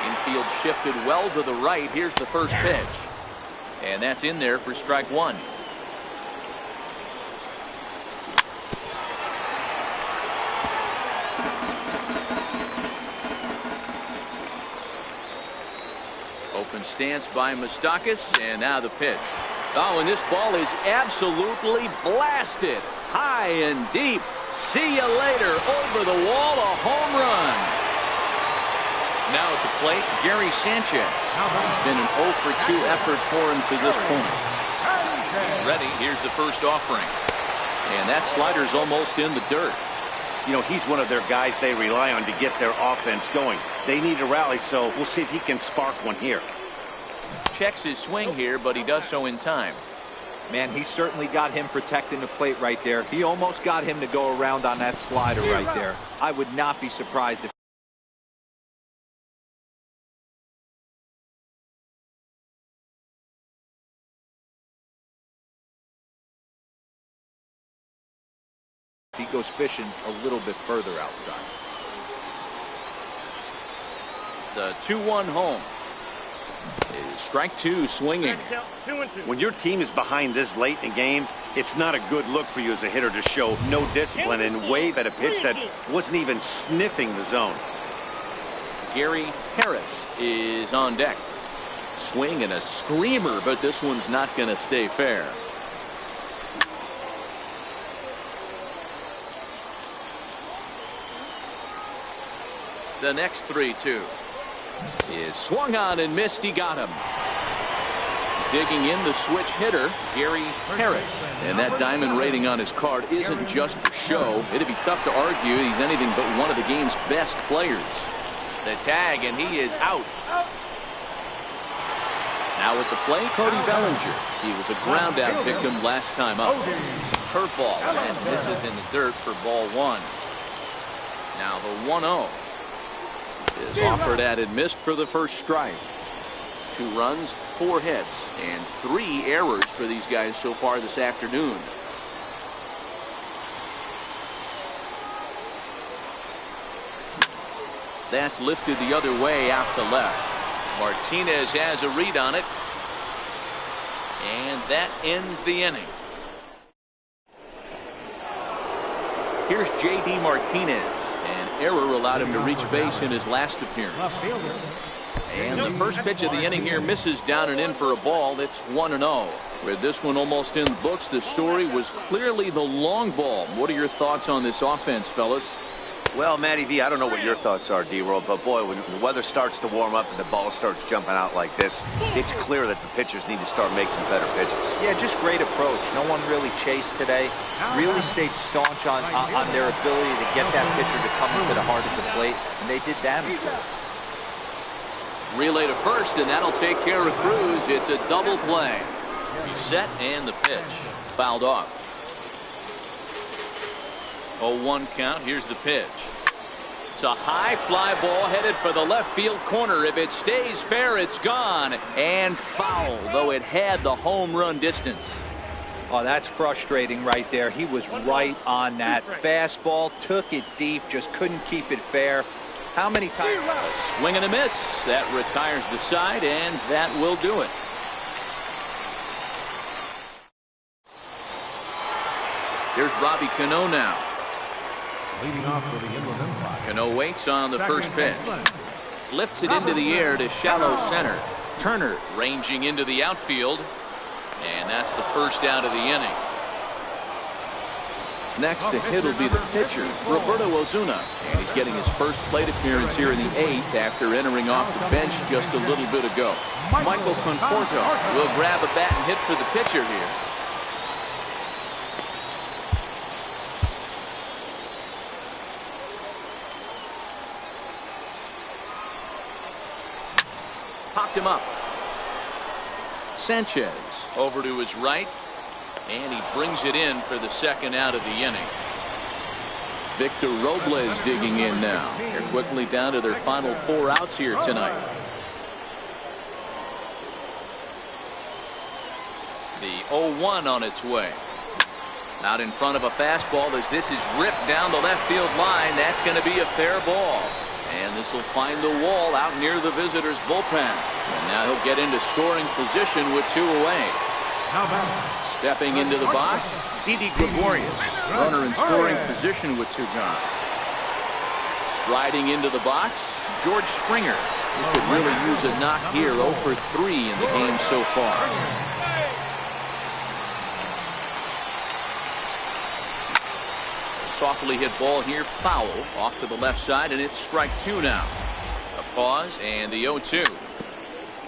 A: Infield shifted well to the right. Here's the first pitch. And that's in there for strike 1. Open stance by Moustakas, and now the pitch. Oh, and this ball is absolutely blasted. High and deep. See you later. Over the wall, a home run. Now at the plate, Gary Sanchez. It's been an 0-for-2 effort for him to this point. Ready, here's the first offering. And that slider's almost in the dirt.
C: You know, he's one of their guys they rely on to get their offense going. They need a rally, so we'll see if he can spark one here.
A: Checks his swing here, but he does so in time.
B: Man, he certainly got him protecting the plate right there. He almost got him to go around on that slider right there. I would not be surprised if he goes fishing a little bit further outside.
A: The 2-1 home. Strike 2 swinging.
C: When your team is behind this late in the game, It's not a good look for you as a hitter to show no discipline and wave at a pitch that wasn't even sniffing the zone.
A: Gary Harris is on deck. Swing and a screamer, but this one's not going to stay fair. The next 3-2 is swung on and missed. He got him. Digging in the switch hitter, Gary Harris. And that diamond rating on his card isn't just for show. It'd be tough to argue he's anything but one of the game's best players. The tag, and he is out. Now with the play, Cody Bellinger. He was a ground out victim last time up. Curveball, and that misses in the dirt for ball one. Now the 1-0 is offered at and missed for the first strike. 2 runs, 4 hits, and 3 errors for these guys so far this afternoon. That's lifted the other way out to left. Martinez has a read on it. And that ends the inning. Here's J.D. Martinez. An error allowed him to reach base in his last appearance. And the first pitch of the inning here misses down and in for a ball. That's 1-0. With this one almost in the books, the story was clearly the long ball. What are your thoughts on this offense, fellas?
C: Well, Matty V, I don't know what your thoughts are, D-Roll, but boy, when the weather starts to warm up and the ball starts jumping out like this, it's clear that the pitchers need to start making better pitches.
B: Yeah, just great approach. No one really chased today. Really stayed staunch on their ability to get that pitcher to come into the heart of the plate, and they did damage to it.
A: Relay to first, and that'll take care of Cruz. It's a double play. He's set, and the pitch fouled off. 0-1 count. Here's the pitch. It's a high fly ball headed for the left field corner. If it stays fair, it's gone and foul, though it had the home run distance.
B: Oh, that's frustrating right there. He was right on that fastball, took it deep, just couldn't keep it fair. How many times?
A: A swing and a miss. That retires the side, and that will do it. Here's Robbie Cano now.
D: Leading off for the Inland Empire.
A: Cano waits on the first pitch. Lifts it into the air to shallow center. Turner ranging into the outfield. And that's the first out of the inning. Next to hit will be the pitcher, Roberto Ozuna. And he's getting his first plate appearance here in the 8th after entering off the bench just a little bit ago. Michael Conforto will grab a bat and hit for the pitcher here. Popped him up. Sanchez over to his right, and he brings it in for the second out of the inning. Victor Robles digging in now. They're quickly down to their final 4 outs here tonight. The 0-1 on its way. Out in front of a fastball as this is ripped down the left field line. That's going to be a fair ball. And this will find the wall out near the visitors' bullpen. And now he'll get into scoring position with 2 away. Stepping into the box, Didi Gregorius. Runner in scoring position with 2 gone. Striding into the box, George Springer. He could really use a knock here. 0 for 3 in the game so far. Softly hit ball here, foul off to the left side, and it's strike 2 now. A pause and the 0-2.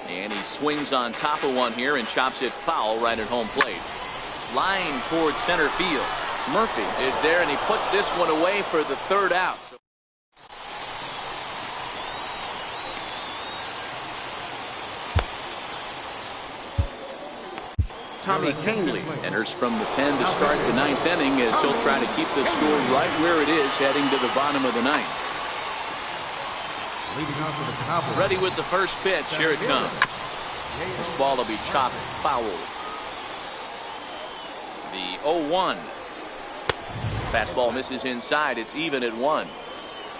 A: And he swings on top of one here and chops it foul right at home plate. Line towards center field. Murphy is there, and he puts this one away for the 3rd out. Tommy Kahnle enters from the pen to start the 9th inning as he'll try to keep the score right where it is heading to the bottom of the 9th. Ready with the first pitch. Here it comes. This ball will be chopped foul. The 0-1. Fastball misses inside. It's even at 1.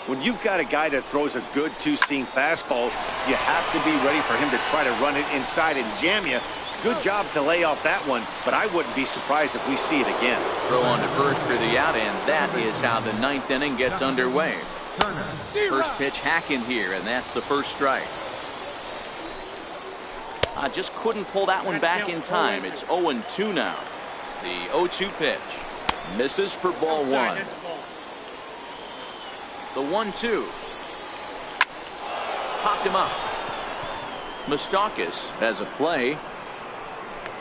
C: When you've got a guy that throws a good 2-seam fastball, you have to be ready for him to try to run it inside and jam you. Good job to lay off that one, but I wouldn't be surprised if we see it again.
A: Throw on to first for the out, and that is how the ninth inning gets underway. First pitch hacking here, and that's the first strike. I just couldn't pull that one back in time. It's 0-2 now. The 0-2 pitch misses for ball one. The 1-2 popped him up. Mustakis has a play.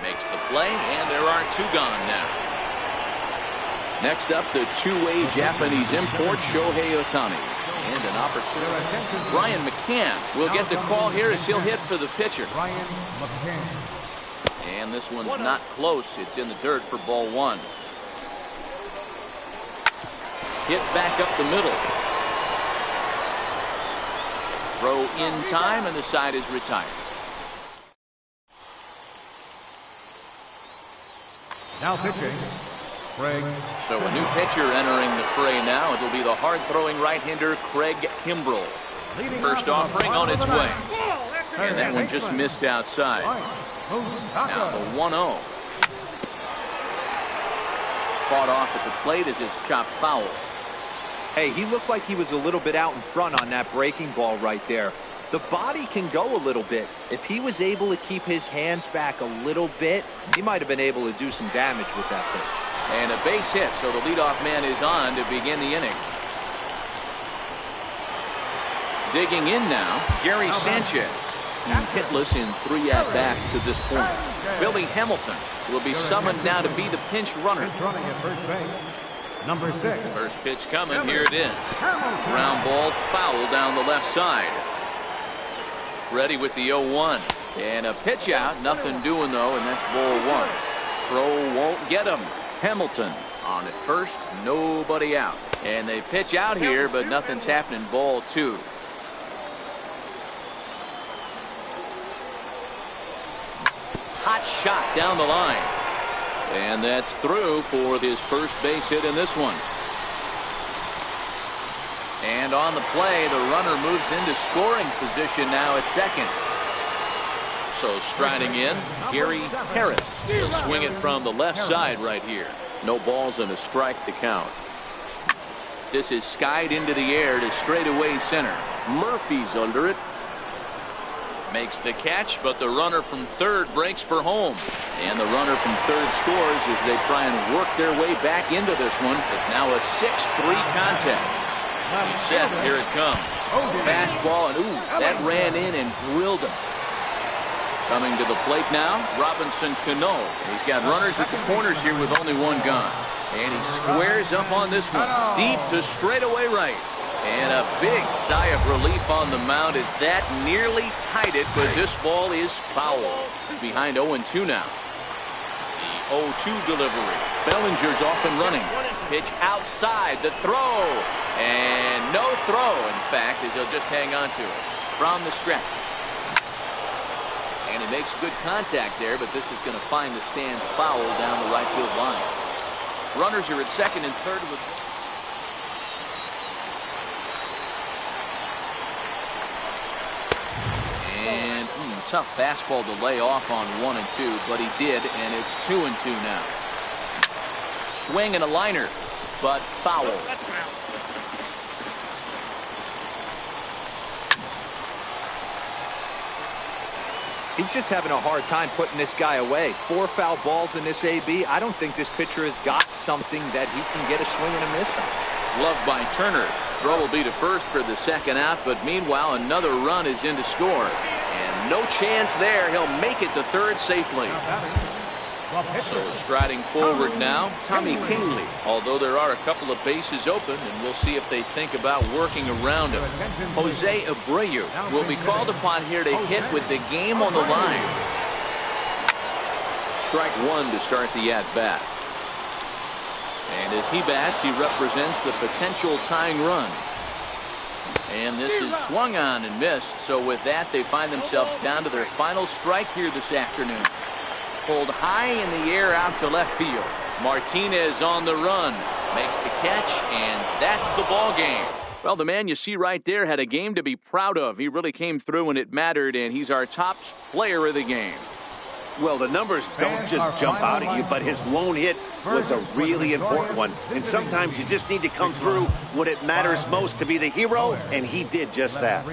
A: Makes the play, and there are two gone now. Next up, the two-way Japanese import, Shohei Ohtani. And an opportunity. Brian McCann will get the call here as he'll hit for the pitcher. And this one's not close. It's in the dirt for ball one. Hit back up the middle. Throw in time, and the side is retired.
D: Now pitching, Craig.
A: So a new pitcher entering the fray now. It'll be the hard-throwing right-hander Craig Kimbrell. First offering on its way. And that one just missed outside. Now the 1-0. Fought off at the plate as it's chopped foul.
B: Hey, he looked like he was a little bit out in front on that breaking ball right there. The body can go a little bit. If he was able to keep his hands back a little bit, he might have been able to do some damage with that pitch.
A: And a base hit, so the leadoff man is on to begin the inning. Digging in now, Gary Sanchez. He's hitless in 3 at-bats to this point. Billy Hamilton will be summoned now to be the pinch runner.
D: Running at first base, number 6.
A: First pitch coming, here it is. Ground ball foul down the left side. Ready with the 0-1. And a pitch out, nothing doing though, and that's ball one. Throw won't get him. Hamilton on at first, nobody out. And they pitch out here, but nothing's happening. Ball two. Hot shot down the line. And that's through for his first base hit in this one. And on the play, the runner moves into scoring position now at second. So striding in, Gary Harris. He'll swing it from the left side right here. No balls and a strike to count. This is skied into the air to straightaway center. Murphy's under it. Makes the catch, but the runner from third breaks for home. And the runner from third scores as they try and work their way back into this one. It's now a 6-3 contest. He's set. Here it comes. Fastball, and that ran in and drilled him. Coming to the plate now, Robinson Cano. He's got runners at the corners here with only one gone. And he squares up on this one. Deep to straightaway right. And a big sigh of relief on the mound as that nearly tied it, but this ball is foul. Behind 0-2 now. The 0-2 delivery. Bellinger's off and running. Pitch outside, the throw. And no throw, in fact, as he'll just hang on to it from the stretch. And he makes good contact there, but this is going to find the stands foul down the right field line. Runners are at second and third with... And tough fastball to lay off on 1 and 2, but he did, and it's 2 and 2 now. Swing and a liner, but foul.
B: He's just having a hard time putting this guy away. 4 foul balls in this AB. I don't think this pitcher has got something that he can get a swing and a miss on.
A: Gloved by Turner. Throw will be to first for the second out, but meanwhile another run is in to score. And no chance there. He'll make it to third safely. So striding forward now, Tommy Kingley. Although there are a couple of bases open, and we'll see if they think about working around him. Jose Abreu will be called upon here to hit with the game on the line. Strike one to start the at-bat. And as he bats, he represents the potential tying run. And this is swung on and missed. So with that, they find themselves down to their final strike here this afternoon. Pulled high in the air out to left field. Martinez on the run. Makes the catch, and that's the ball game. Well, the man you see right there had a game to be proud of. He really came through when it mattered, and he's our top player of the game.
C: Well, the numbers don't just jump out at you, but his lone hit was a really important one. And sometimes you just need to come through when it matters most to be the hero, and he did just that.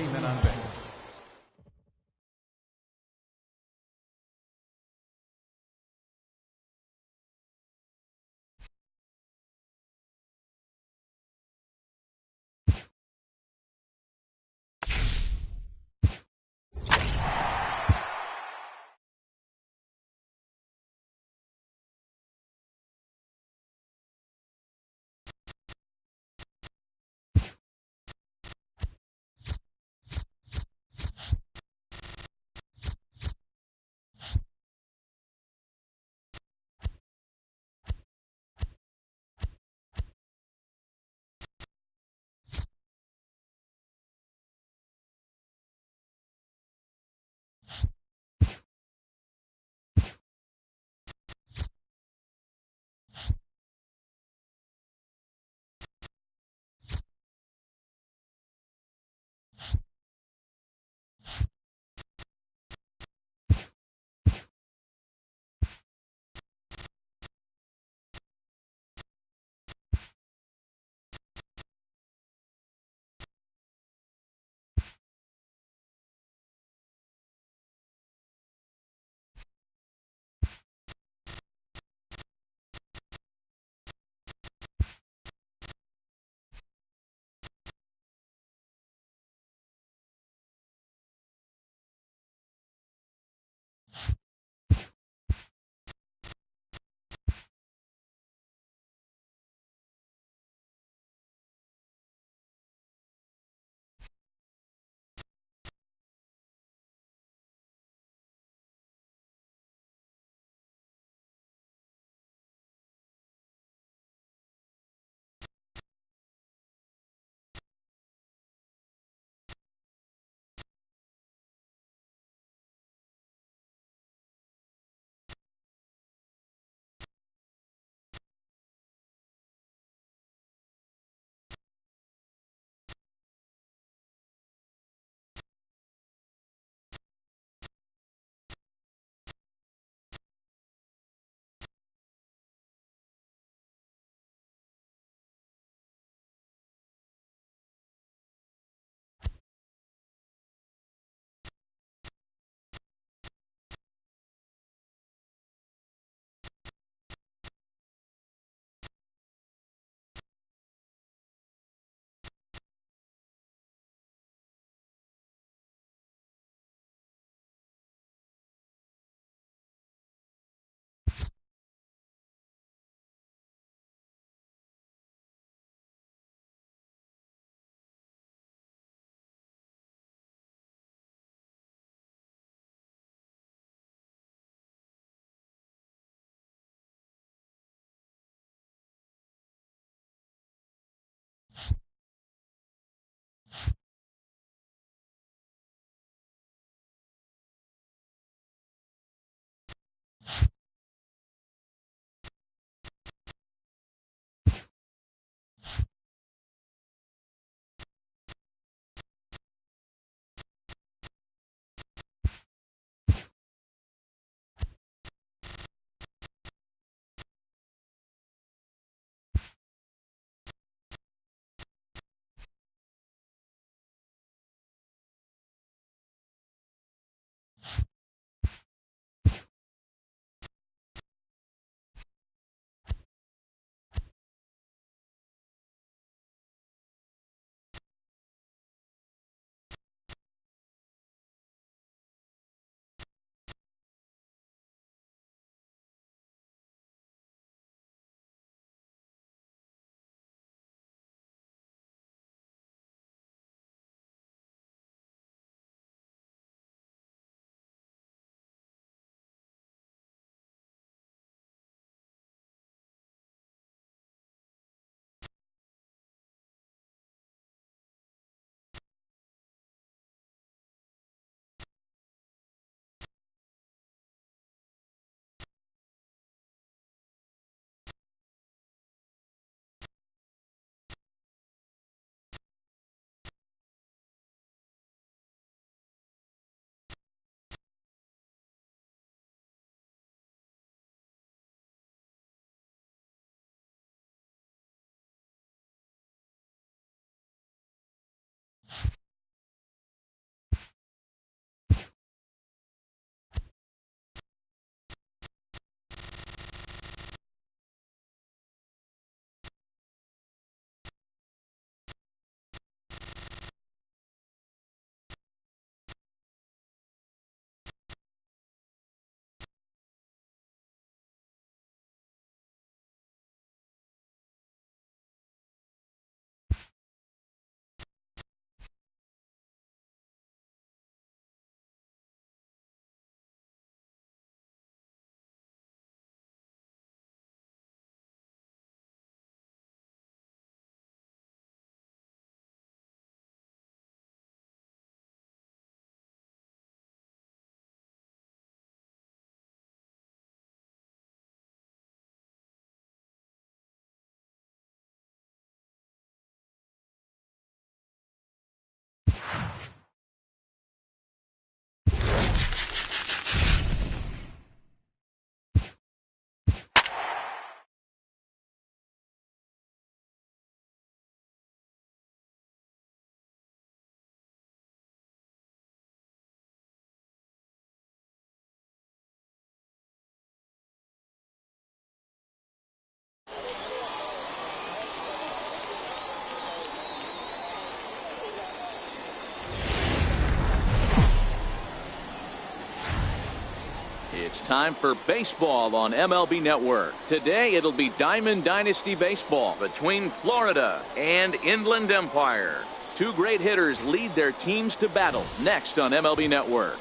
A: It's time for baseball on MLB Network. Today it'll be Diamond Dynasty Baseball between Florida and Inland Empire. Two great hitters lead their teams to battle next on MLB Network.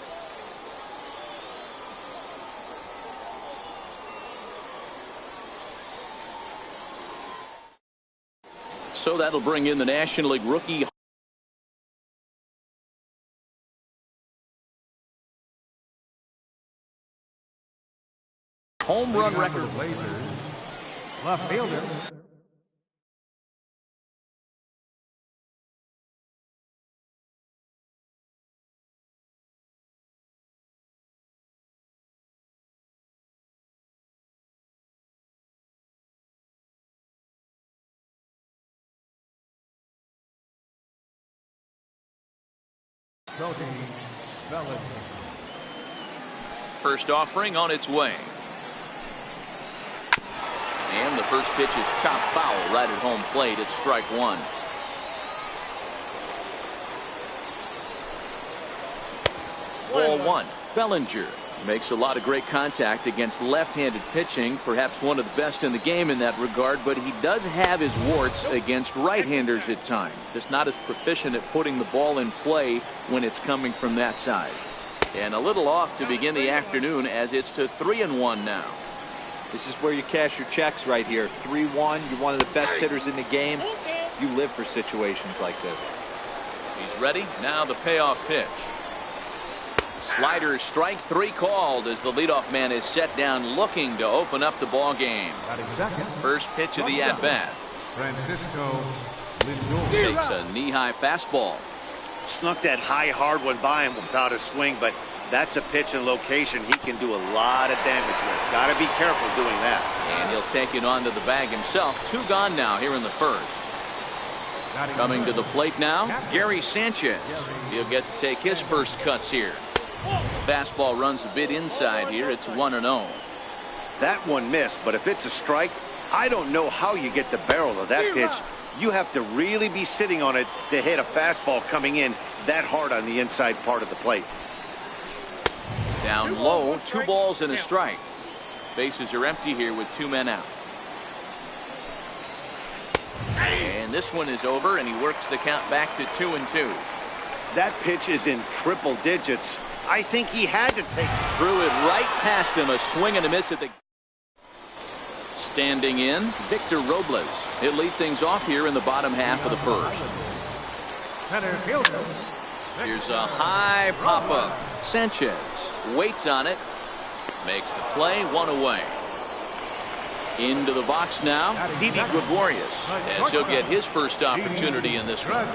A: So that'll bring in the National League rookie home run record.
D: Left fielder.
A: First offering on its way. And the first pitch is chopped foul right at home plate. It's strike one. Ball one. Bellinger makes a lot of great contact against left-handed pitching, perhaps one of the best in the game in that regard, but he does have his warts against right-handers at times. Just not as proficient at putting the ball in play when it's coming from that side. And a little off to begin the afternoon as it's to 3-1 now.
B: This is where you cash your checks right here. 3-1. You're one of the best hitters in the game. You live for situations like this.
A: He's ready. Now the payoff pitch. Slider strike three called as the leadoff man is set down looking to open up the ball game. First pitch of the at-bat. Takes a knee-high fastball.
C: Snuck that high hard one by him without a swing, but that's a pitch and location he can do a lot of damage with. Got to be careful doing that.
A: And he'll take it onto the bag himself. Two gone now here in the first. Coming to the plate now, Gary Sanchez. He'll get to take his first cuts here. Fastball runs a bit inside here. It's 1-0.
C: That one missed, but if it's a strike, I don't know how you get the barrel of that pitch. You have to really be sitting on it to hit a fastball coming in that hard on the inside part of the plate.
A: Down low, 2 balls and a strike. Bases are empty here with 2 men out. And this one is over, and he works the count back to 2-2.
C: That pitch is in triple digits. I think he had to take it.
A: Threw it right past him. A swing and a miss at the... Standing in, Victor Robles. He'll lead things off here in the bottom half of the first. Here's a high pop-up. Sanchez waits on it. Makes the play, 1 away. Into the box now, Didi Gregorius, as he'll get his first opportunity in this one.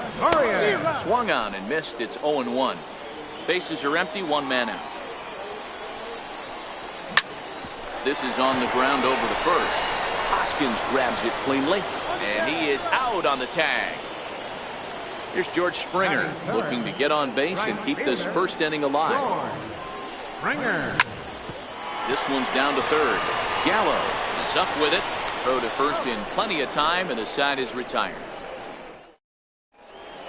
A: Swung on and missed. It's 0-1. Bases are empty, 1 man out. This is on the ground over the first. Hoskins grabs it cleanly, and he is out on the tag. Here's George Springer looking to get on base and keep this first inning alive.
D: Springer.
A: This one's down to third. Gallo is up with it. Throw to first in plenty of time, and the side is retired.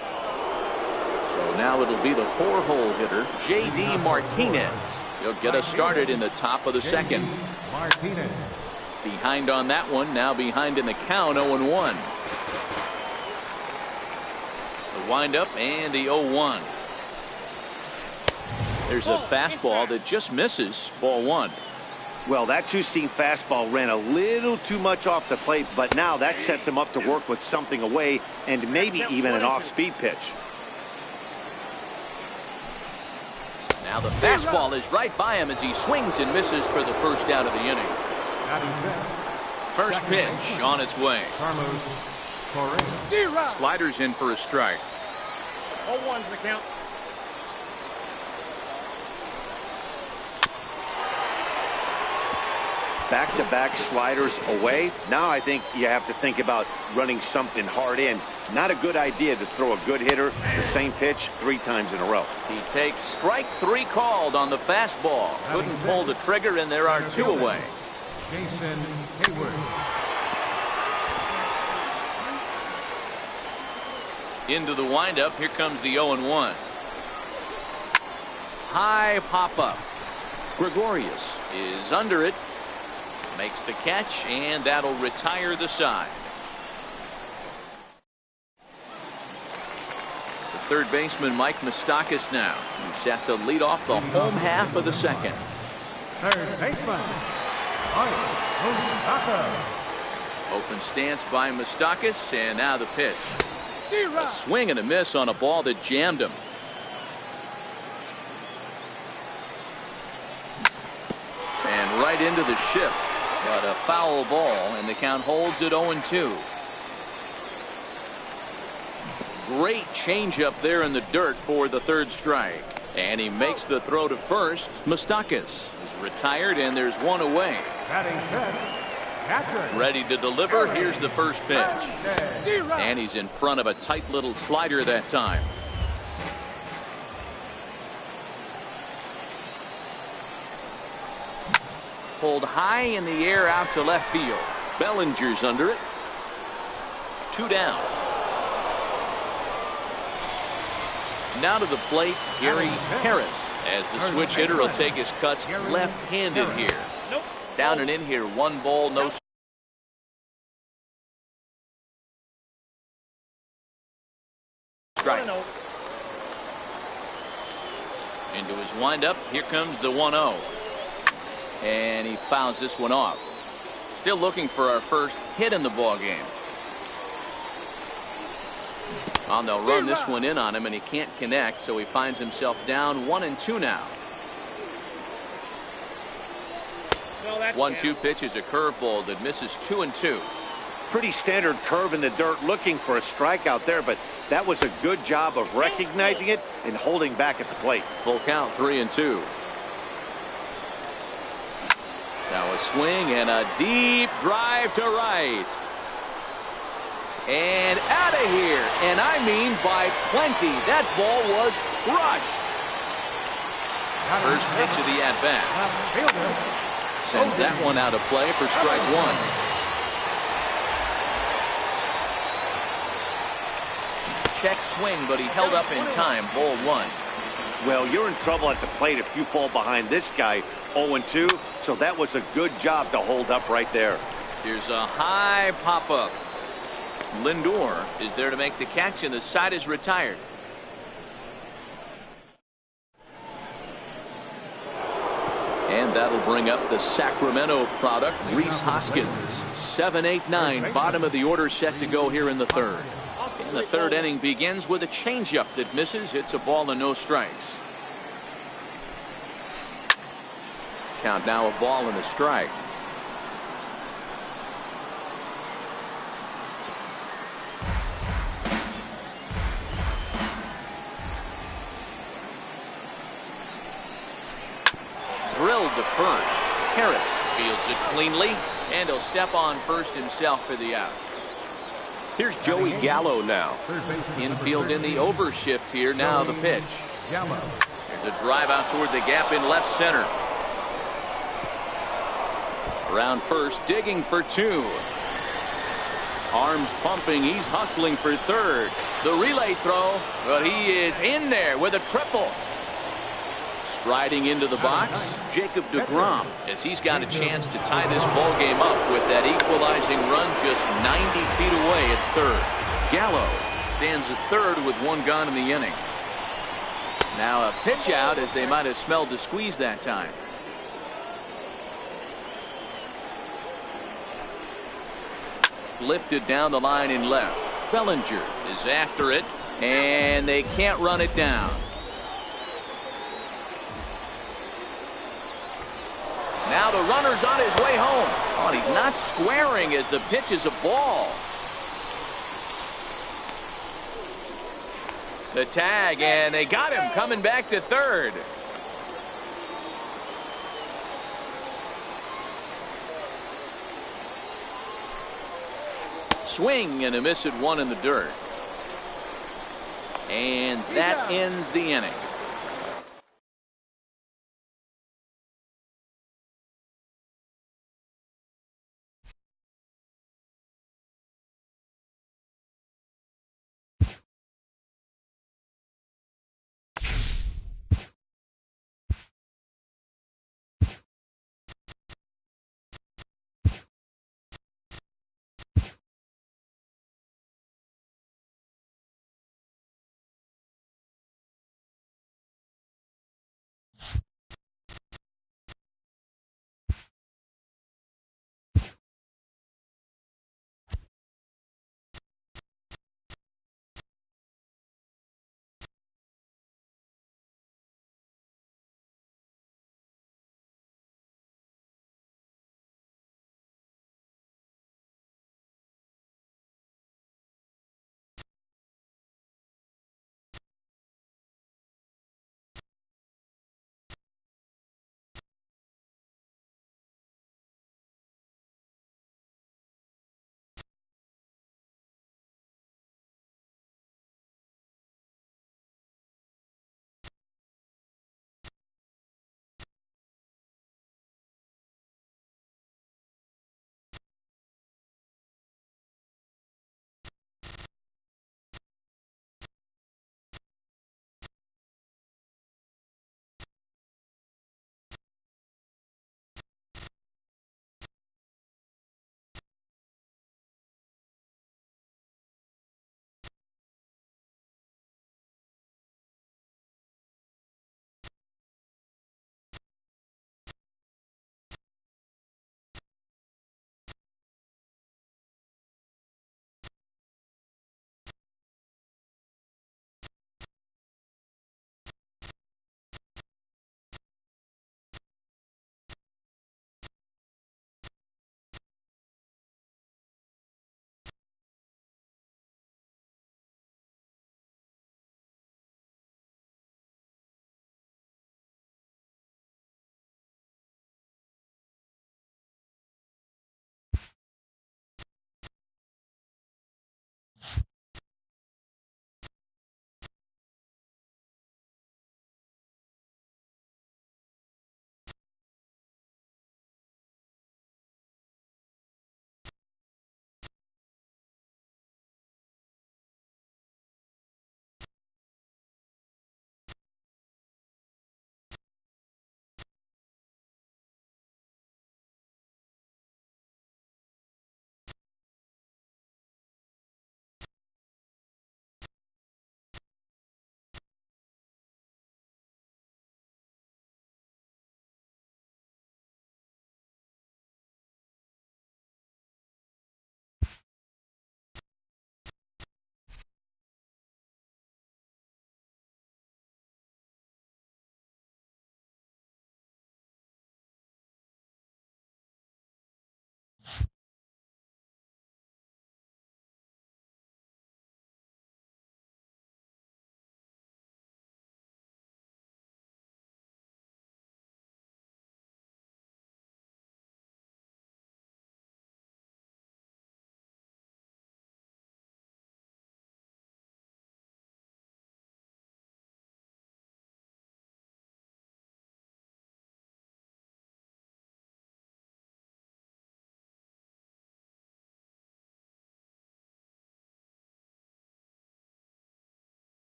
A: So now it'll be the 4-hole hitter, J.D. Martinez. He'll get us started in the top of the second.
D: Martinez.
A: Behind on that one, now behind in the count, 0-1. The windup and the 0-1. There's a fastball that just misses, ball 1.
C: Well, that two-seam fastball ran a little too much off the plate, but now that sets him up to work with something away and maybe even an off-speed pitch.
A: Now the fastball is right by him as he swings and misses for the first out of the inning. First pitch on its way. Sliders in for a strike.
E: 0-1's the count.
C: Back-to-back sliders away. Now I think you have to think about running something hard in. Not a good idea to throw a good hitter the same pitch 3 times in a row.
A: He takes strike 3 called on the fastball. Couldn't pull the trigger, and there are 2 away.
D: Jason Hayward.
A: Into the windup. Here comes the 0-1. High pop-up. Gregorius is under it. Makes the catch, and that'll retire the side. The third baseman, Mike Moustakas, now. He's set to lead off the home half of the second.
D: Third baseman, Mike Moustakas.
A: Open stance by Moustakas, and now the pitch. A swing and a miss on a ball that jammed him. And right into the shift. But a foul ball, and the count holds at 0-2. Great changeup there in the dirt for the third strike. And he makes the throw to first. Moustakas is retired, and there's one away. Ready to deliver. Here's the first pitch. And he's in front of a tight little slider that time. Pulled high in the air out to left field. Bellinger's under it. 2 down. Now to the plate, Gary Harris, as the switch hitter will take his cuts left-handed here. Down and in here, 1 ball, no strike. Into his windup, here comes the 1-0. And he fouls this one off. Still looking for our first hit in the ball game. Oh, they'll run this one in on him, and he can't connect, so he finds himself down 1-2 now. 1-2 pitch is a curveball that misses 2-2.
C: Pretty standard curve in the dirt, looking for a strikeout there, but that was a good job of recognizing it and holding back at the plate.
A: Full count, 3-2. Now a swing and a deep drive to right. And out of here. And I mean by plenty. That ball was crushed. First pitch of the at-bat. Sends that one out of play for strike 1. Check swing, but he held up in time. Ball 1.
C: Well, you're in trouble at the plate if you fall behind this guy 0-2, so that was a good job to hold up right there.
A: Here's a high pop-up. Lindor is there to make the catch, and the side is retired. And that'll bring up the Sacramento product, Rhys Hoskins. 7, 8, 9, bottom of the order set to go here in the third. And the third inning begins with a changeup that misses. It's a ball and no strikes. Count now a ball and a strike. Drilled to first. Harris fields it cleanly, and he'll step on first himself for the out. Here's Joey Gallo now. Infield in the overshift here. Now the pitch. Here's a drive out toward the gap in left center. Around first, digging for 2. Arms pumping. He's hustling for third. The relay throw, but he is in there with a triple. Striding into the box, Jacob deGrom, as he's got a chance to tie this ball game up with that equalizing run just 90 feet away at third. Gallo stands at third with 1 gone in the inning. Now a pitch out, as they might have smelled the squeeze that time. Lifted down the line in left. Bellinger is after it, and they can't run it down. Now the runner's on his way home. Oh, and he's not squaring as the pitch is a ball. The tag, and they got him coming back to third. Swing and a miss at 1 in the dirt. And that ends the inning.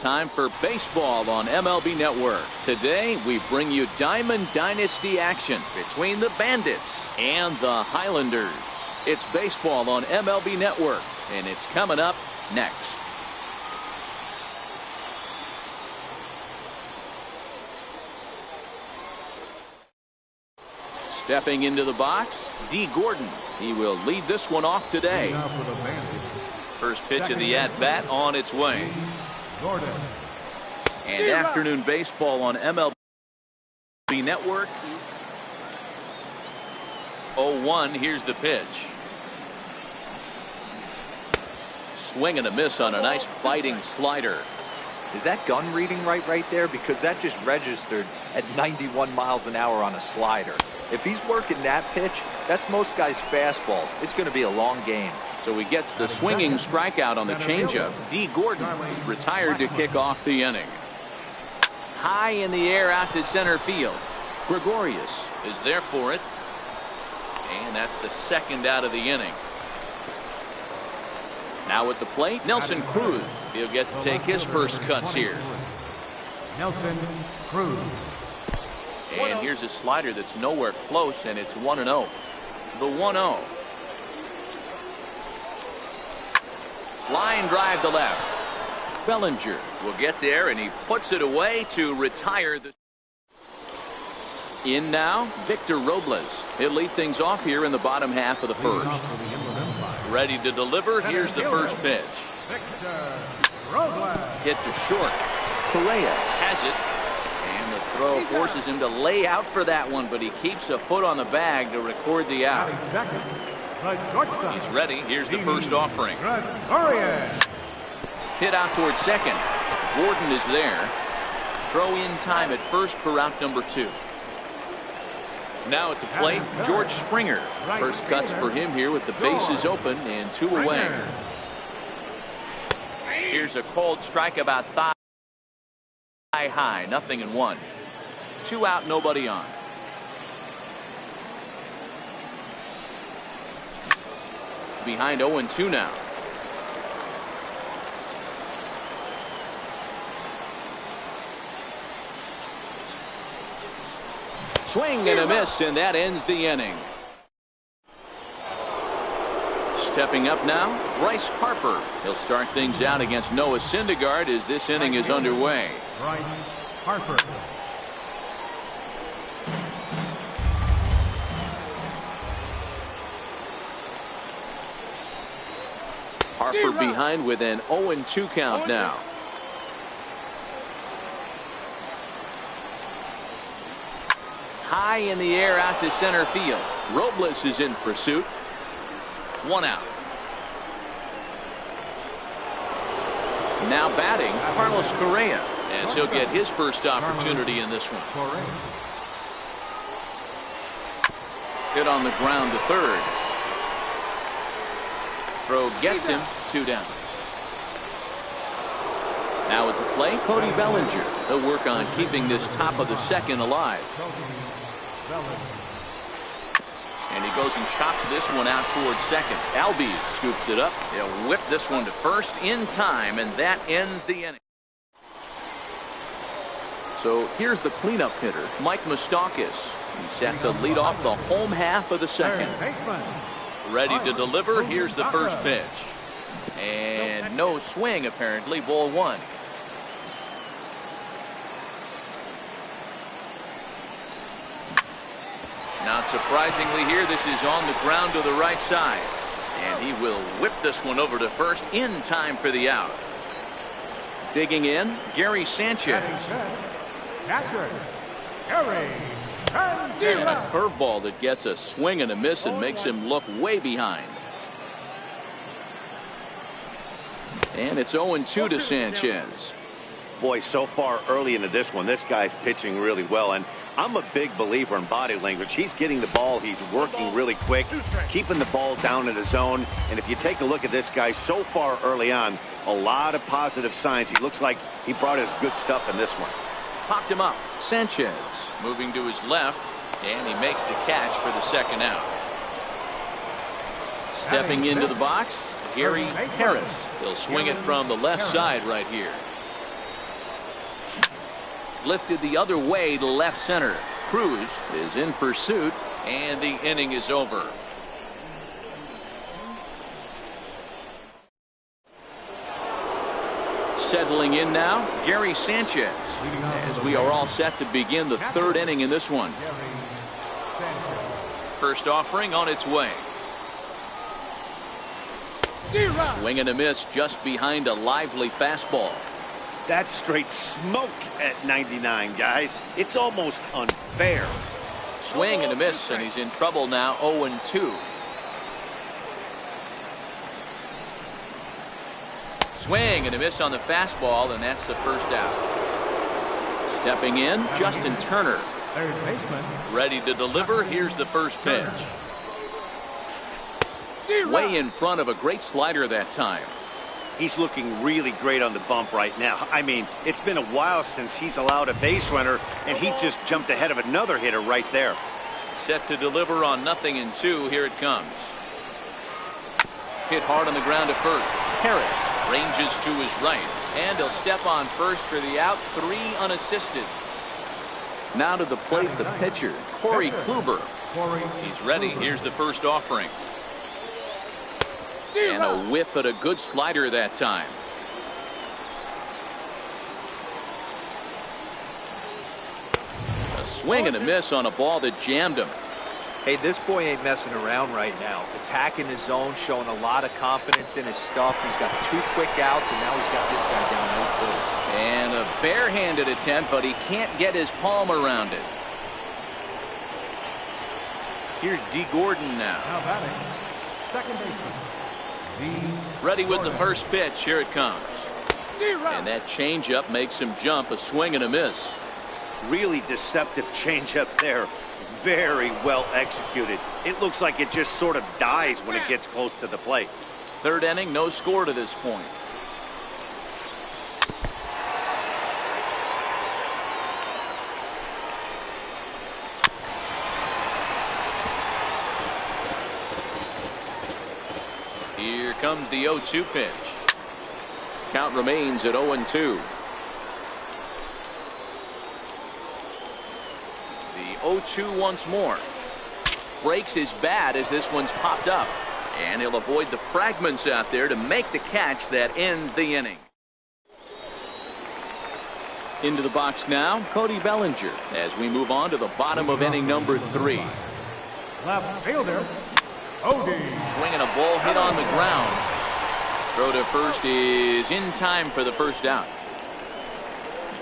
A: time for baseball on MLB Network. Today, we bring you Diamond Dynasty action between the Bandits and the Highlanders. It's baseball on MLB Network, and it's coming up next. Stepping into the box, D. Gordon. He will lead this one off today. First pitch of the at-bat on its way. And afternoon baseball on MLB Network. 0-1, here's the pitch. Swing and a miss on a nice biting slider.
B: Is that gun reading right there? Because that just registered at 91 miles an hour on a slider. If he's working that pitch, that's most guys' fastballs. It's going to be a long game.
A: So he gets the swinging strikeout on the changeup. D. Gordon is retired to kick off the inning. High in the air out to center field. Gregorius is there for it. And that's the second out of the inning. Now at the plate, Nelson Cruz. He'll get to take his first cuts here.
D: Nelson Cruz.
A: And here's a slider that's nowhere close, and it's 1-0. The 1-0. Line drive to left. Bellinger will get there, and he puts it away to retire the. In now, Victor Robles. He'll lead things off here in the bottom half of the first. Ready to deliver. Here's the first pitch. Hit to short. Correa has it. And the throw forces him to lay out for that one, but he keeps a foot on the bag to record the out. He's ready. Here's the first offering. Hit out towards second. Gordon is there. Throw in time at first for out number 2. Now at the plate, George Springer. First cuts for him here with the bases open and 2 away. Here's a cold strike about thigh high, 0-1. 2 out, nobody on. Behind 0-2 now. Swing and a miss, and that ends the inning. Stepping up now, Bryce Harper. He'll start things out against Noah Syndergaard as this inning is underway.
D: Bryce Harper.
A: Harper behind with an 0-2 count now. High in the air out to center field. Robles is in pursuit. 1 out. Now batting, Carlos Correa, as he'll get his first opportunity in this one. Hit on the ground to third. Throw gets him. 2 down. Now at the plate, Cody Bellinger. He'll work on keeping this top of the second alive. And he goes and chops this one out towards second. Albies scoops it up. He'll whip this one to first in time, and that ends the inning. So here's the cleanup hitter, Mike Moustakas. He's set to lead off the home half of the second. Ready to deliver. Here's the first pitch. And no swing, apparently. Ball 1. Not surprisingly here, this is on the ground to the right side. And he will whip this one over to first in time for the out. Digging in, Gary Sanchez.
D: Catcher, Gary Sanchez.
A: And a curveball that gets a swing and a miss and makes him look way behind. And it's 0-2 to Sanchez.
C: Boy, so far early into this one, this guy's pitching really well. And I'm a big believer in body language. He's getting the ball. He's working really quick, keeping the ball down in the zone. And if you take a look at this guy so far early on, a lot of positive signs. He looks like he brought his good stuff in this one.
A: Popped him up. Sanchez moving to his left, and he makes the catch for the second out. Stepping into the box, Gary Harris. He'll swing it from the left side right here. lifted the other way to left center. Cruz is in pursuit, and the inning is over. Settling in now, Gary Sanchez, as we are all set to begin the third inning in this one. First offering on its way. Swing and a miss just behind a lively fastball.
C: That's straight smoke at 99, guys. It's almost unfair.
A: Swing and a miss, and he's in trouble now, 0-2. Swing and a miss on the fastball, and that's the first out. Stepping in, Justin Turner. Ready to deliver. Here's the first pitch. Way in front of a great slider that time.
C: He's looking really great on the bump right now. I mean, it's been a while since he's allowed a base runner, and he just jumped ahead of another hitter right there.
A: Set to deliver on 0-2. Here it comes. Hit hard on the ground to first. Harris ranges to his right, and he'll step on first for the out. 3 unassisted. Now to the plate, the pitcher, Corey Kluber. He's ready. Here's the first offering. And a whiff at a good slider that time. A swing and a miss on a ball that jammed him.
B: Hey, this boy ain't messing around right now. Attacking his zone, showing a lot of confidence in his stuff. He's got 2 quick outs, and now he's got this guy down 0-2.
A: And a barehanded attempt, but he can't get his palm around it. Here's D. Gordon now.
D: Now batting, second baseman.
A: Ready with the first pitch. Here it comes. And that changeup makes him jump. A swing and a miss.
C: Really deceptive changeup there. Very well executed. It looks like it just sort of dies when it gets close to the plate.
A: Third inning, no score to this point. Here comes the 0-2 pitch. Count remains at 0-2. The 0-2 once more. Breaks his bat as this one's popped up. And he'll avoid the fragments out there to make the catch that ends the inning. Into the box now, Cody Bellinger, as we move on to the bottom of inning number 3.
D: Left fielder, Odie.
A: Swinging a ball hit on the ground. Throw to first is in time for the first out.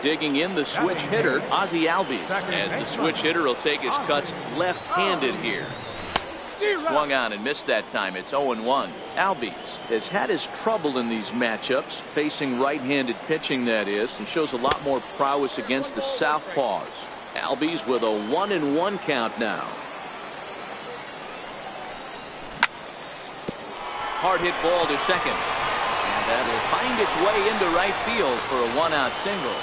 A: Digging in the switch hitter, Ozzie Albies, as the switch hitter will take his cuts left-handed here. Swung on and missed that time. It's 0-1. Albies has had his trouble in these matchups, facing right-handed pitching, that is, and shows a lot more prowess against the southpaws. Albies with a 1-1 count now. Hard hit ball to second. And that'll find its way into right field for a 1-out single.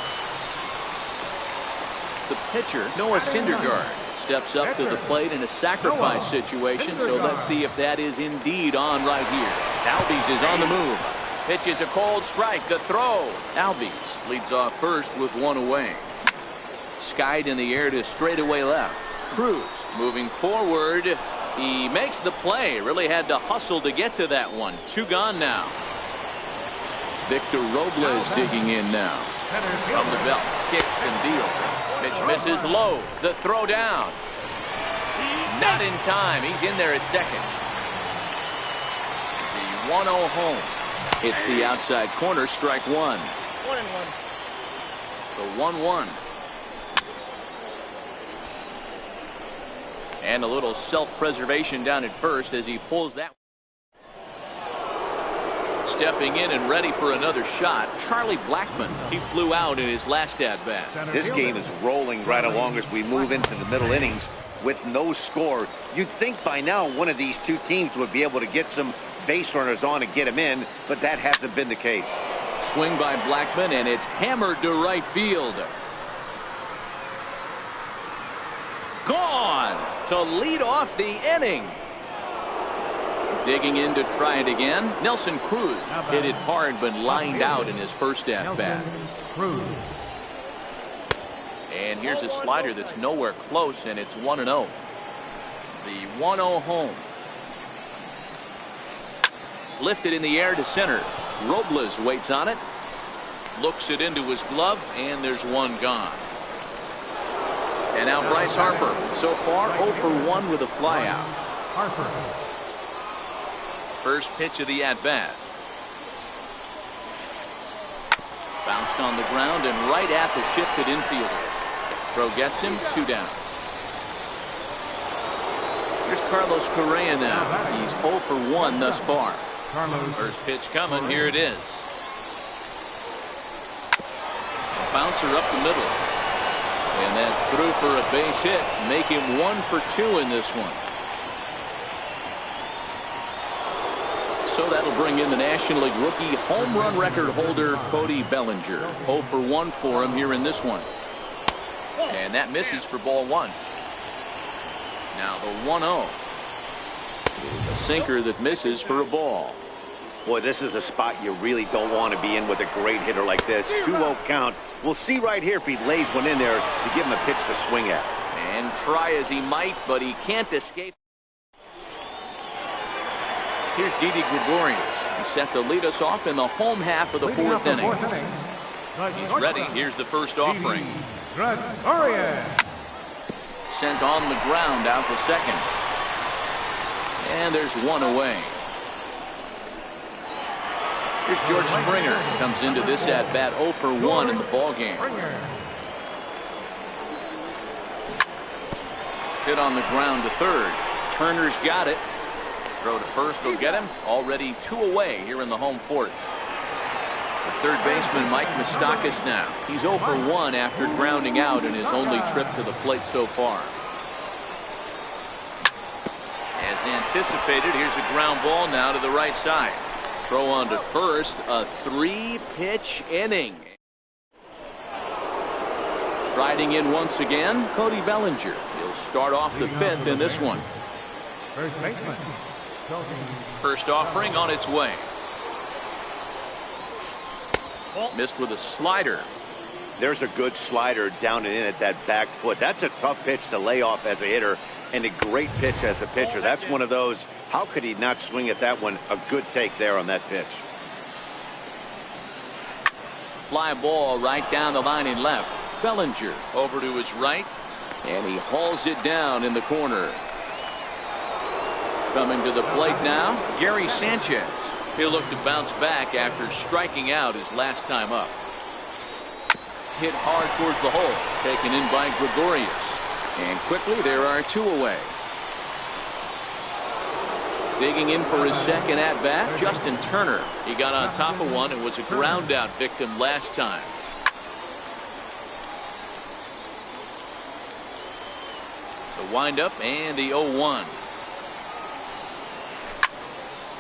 A: The pitcher, Noah Syndergaard, steps up to the plate in a sacrifice situation, so let's see if that is indeed on right here. Albies is on the move. Pitches a cold strike. The throw. Albies leads off first with 1 away. Skied in the air to straightaway left. Cruz moving forward. He makes the play. Really had to hustle to get to that one. 2 gone now. Victor Robles digging in now. From the belt. Kicks and deals. Pitch misses low. The throw down. Not in time. He's in there at second. The 1-0 home. Hits the outside corner. Strike 1.
E: 1-1.
A: The 1-1. And a little self-preservation down at first as he pulls that. Stepping in and ready for another shot, Charlie Blackmon. He flew out in his last at-bat.
C: This game is rolling right along as we move into the middle innings with no score. You'd think by now one of these 2 teams would be able to get some base runners on and get them in, but that hasn't been the case.
A: Swing by Blackmon, and it's hammered to right field. Gone to lead off the inning. Digging in to try it again. Nelson Cruz hit it hard but lined out in his first at-bat. And here's a slider that's nowhere close, and it's 1-0. The 1-0 home. Lifted in the air to center. Robles waits on it. Looks it into his glove, and there's one gone. And now Bryce Harper. So far 0 for 1 with a flyout.
D: Harper.
A: First pitch of the at-bat. Bounced on the ground and right at the shifted infielders. Throw gets him, 2 down. Here's Carlos Correa now. He's 0 for 1 thus far. First pitch coming. Here it is. A bouncer up the middle. And that's through for a base hit. Make him 1 for 2 in this one. So that'll bring in the National League rookie home run record holder Cody Bellinger. 0 for 1 for him here in this one. And that misses for ball 1. Now the 1-0 is a sinker that misses for a ball.
C: Boy, this is a spot you really don't want to be in with a great hitter like this. 2-0 count. We'll see right here if he lays one in there to give him a pitch to swing at.
A: And try as he might, but he can't escape. Here's Didi Gregorius. He set to lead us off in the home half of the 4th inning. He's ready. Here's the first offering. Sent on the ground out to second. And there's one away. Here's George Springer. Comes into this at bat 0 for 1 in the ball game. Hit on the ground to third. Turner's got it. Throw to first will get him. Already 2 away here in the home 4th. The third baseman Mike Moustakas now. He's 0 for 1 after grounding out in his only trip to the plate so far. As anticipated, here's a ground ball now to the right side. Throw on to first. A 3-pitch inning. Riding in once again, Cody Bellinger. He'll start off the 5th in this one.
D: First baseman.
A: First offering on its way. Missed with a slider.
C: There's a good slider down and in at that back foot. That's a tough pitch to lay off as a hitter, and a great pitch as a pitcher. That's one of those, how could he not swing at that one? A good take there on that pitch.
A: Fly ball right down the line in left. Bellinger over to his right, and he hauls it down in the corner. Coming to the plate now, Gary Sanchez. He'll look to bounce back after striking out his last time up. Hit hard towards the hole, taken in by Gregorius. And quickly there are 2 away. Digging in for his second at-bat, Justin Turner. He got on top of one and was a ground-out victim last time. The windup and the 0-1.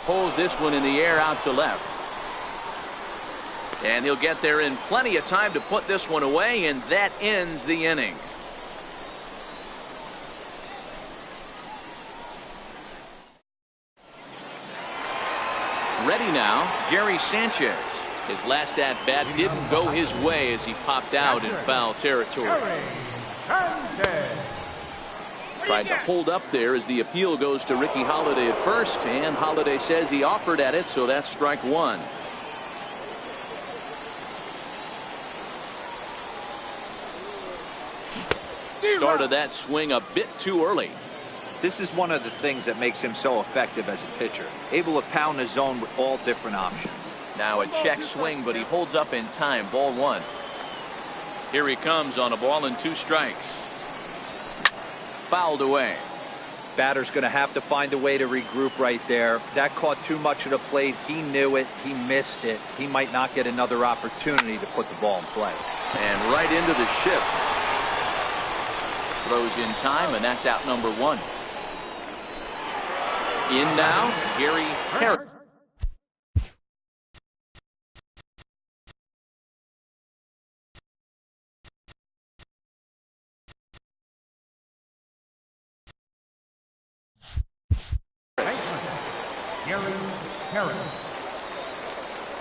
A: Pulls this one in the air out to left. And he'll get there in plenty of time to put this one away, and that ends the inning. Ready now, Gary Sanchez. His last at-bat didn't go his way as he popped out in foul territory. Tried to hold up there as the appeal goes to Ricky Holiday at first, and Holiday says he offered at it, so that's strike 1. Started that swing a bit too early.
B: This is one of the things that makes him so effective as a pitcher. Able to pound the zone with all different options.
A: Now a check swing, but he holds up in time. Ball 1. Here he comes on a ball and 2 strikes. Fouled away.
B: Batter's going to have to find a way to regroup right there. That caught too much of the plate. He knew it. He missed it. He might not get another opportunity to put the ball in play.
A: And right into the shift. Throws in time, and that's out number 1. In now, Gary Harris.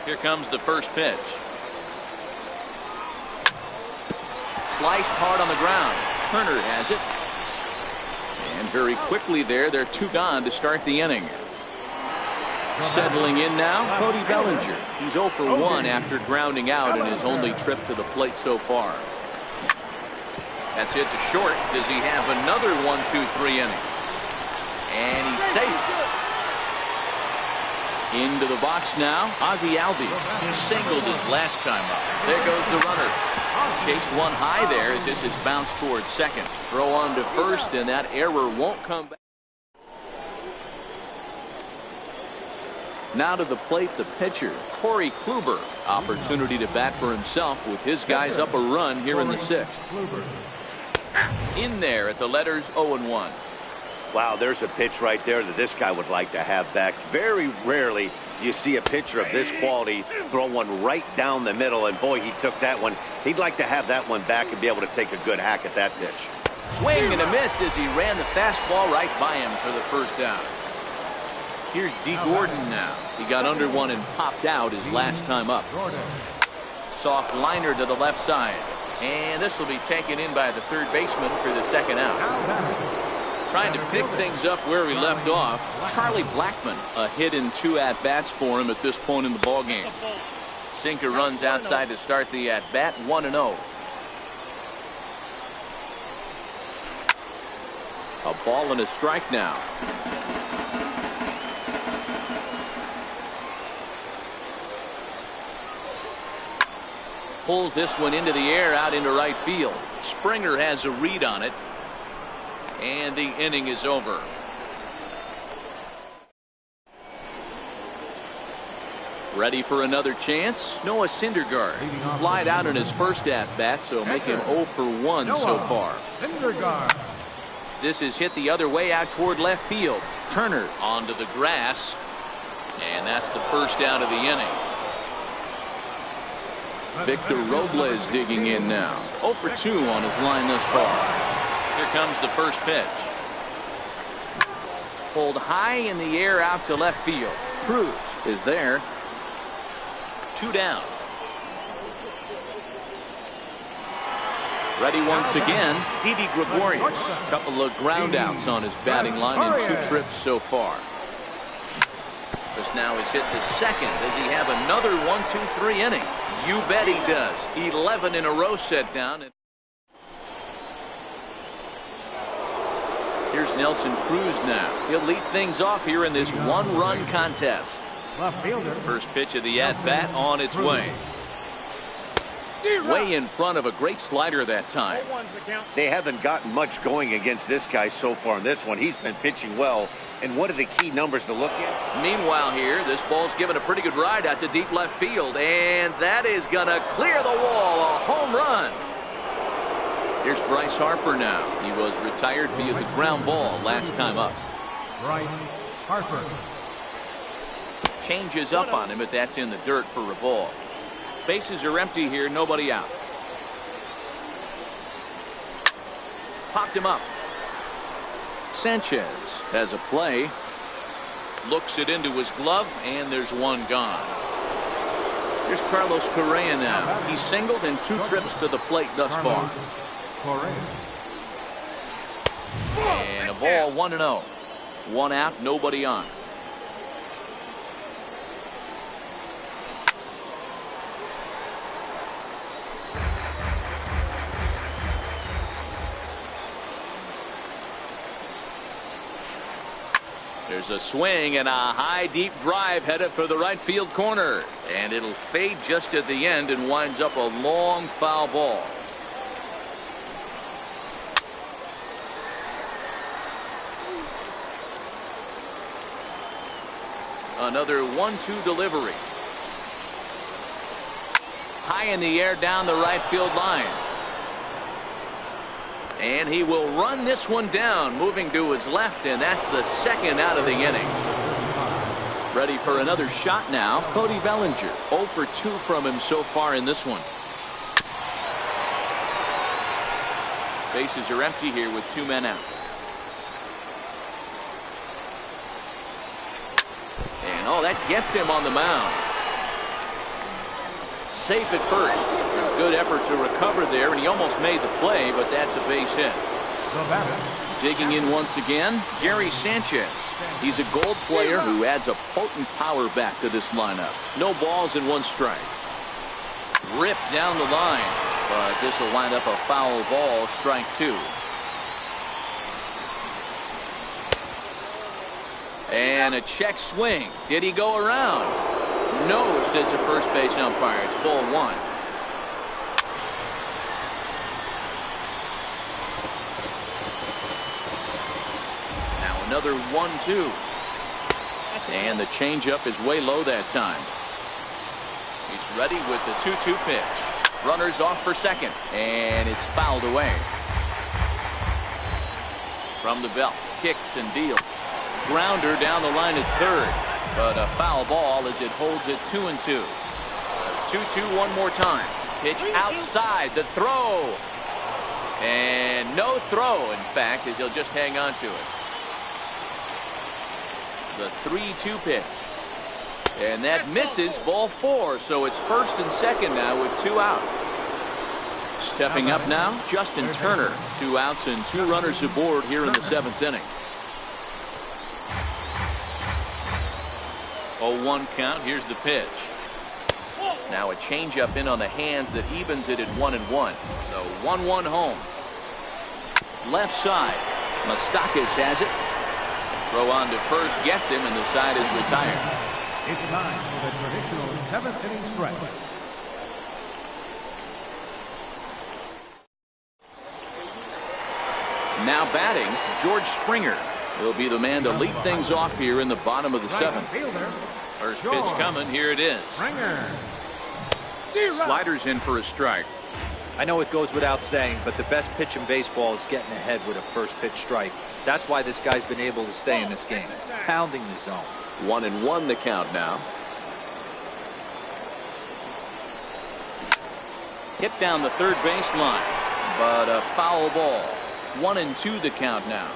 A: Here comes the first pitch. sliced hard on the ground. Turner has it. And very quickly they're 2 gone to start the inning. Settling in now, Cody Bellinger. He's 0 for 1 after grounding out in his only trip to the plate so far. That's hit to short. Does he have another 1-2-3 inning? And he's safe. Into the box now, Ozzie Albies. He singled his last time up. There goes the runner. Chased one high there as this is bounced towards second. Throw on to first, and that error won't come back. Now to the plate, the pitcher, Corey Kluber. Opportunity to bat for himself with his guys up a run here in the 6th. In there at the letters 0-1.
C: Wow, there's a pitch right there that this guy would like to have back. Very rarely do you see a pitcher of this quality throw one right down the middle, and boy, he took that one. He'd like to have that one back and be able to take a good hack at that pitch.
A: Swing and a miss as he ran the fastball right by him for the first down. Here's D. Gordon now. He got under one and popped out his last time up. Soft liner to the left side. And this will be taken in by the third baseman for the second out. Trying to pick things up where he left off, Charlie Blackmon. A hit in 2 at-bats for him at this point in the ballgame. Sinker runs outside to start the at-bat, 1-0. A ball and a strike now. Pulls this one into the air out into right field. Springer has a read on it. And the inning is over. Ready for another chance? Noah Syndergaard. Flied out in his first at-bat, so make him 0 for 1 so far. This is hit the other way out toward left field. Turner onto the grass. And that's the first out of the inning. Victor Robles digging in now. 0 for 2 on his line thus far. Here comes the first pitch. Pulled high in the air out to left field. Cruz is there. 2 down. Ready once again, Didi Gregorius. Couple of groundouts on his batting line in 2 trips so far. This now is hit to second. Does he have another 1-2-3 inning? You bet he does. 11 in a row set down. Here's Nelson Cruz now. He'll lead things off here in this 1-run contest. First pitch of the at-bat on its way. Way in front of a great slider that time.
C: They haven't gotten much going against this guy so far in this one. He's been pitching well. And what are the key numbers to look at?
A: Meanwhile here, this ball's given a pretty good ride out to deep left field. And that is going to clear the wall. A home run. Here's Bryce Harper now. He was retired via the ground ball last time up.
D: Bryce Harper.
A: Changes up on him, but that's in the dirt for a ball. Bases are empty here, nobody out. Popped him up. Sanchez has a play. Looks it into his glove, and there's one gone. Here's Carlos Correa now. He's singled in 2 trips to the plate thus far. And a ball, 1-0. 1 out, nobody on. There's a swing and a high deep drive headed for the right field corner, and it'll fade just at the end and winds up a long foul ball. Another 1-2 delivery. High in the air down the right field line. And he will run this one down, moving to his left, and that's the second out of the inning. Ready for another shot now, Cody Bellinger. 0 for 2 from him so far in this one. Bases are empty here with 2 men out. And that gets him on the mound. Safe at first. good effort to recover there, and he almost made the play, but that's a base hit. Digging in once again, Gary Sanchez. He's a gold player who adds a potent power back to this lineup. No balls and one strike. Ripped down the line, but this will wind up a foul ball, strike two. And a check swing. Did he go around? No, says the first base umpire. It's ball one. Now another 1-2. And the changeup is way low that time. He's ready with the 2-2 pitch. Runners off for second, and it's fouled away. From the belt, kicks and deals. Grounder down the line at third, but a foul ball as it holds it 2-2. 2-2 one more time. Pitch outside, the throw. And no throw, in fact, as he'll just hang on to it. The 3-2 pitch. And that misses, ball four, so it's first and second now with 2 out. Stepping up now, Justin Turner. 2 outs and 2 runners aboard here in the 7th inning. 0-1 count. Here's the pitch. Now a changeup in on the hands that evens it at 1-1. The 1-1 home. Left side. Moustakas has it. Throw on to first gets him, and the side is retired.
D: It's time for the traditional 7th inning stretch.
A: Now batting, George Springer. He'll be the man to lead things off here in the bottom of the 7th. First pitch coming. Here it is. Sliders in for a strike.
B: I know it goes without saying, but the best pitch in baseball is getting ahead with a first pitch strike. That's why this guy's been able to stay in this game, pounding the zone.
A: 1-1 the count now. Hit down the third baseline, but a foul ball. 1-2 the count now.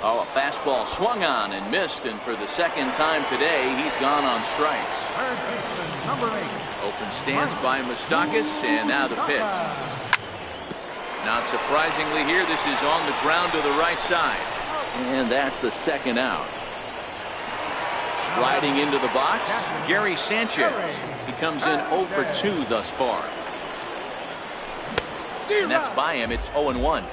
A: Oh, a fastball swung on and missed, and for the second time today, he's gone on strikes. Open stance by Moustakas, and now the pitch. Not surprisingly here, this is on the ground to the right side. And that's the second out. Striding into the box, Gary Sanchez. He comes in 0 for 2 thus far. And that's by him. It's 0-1.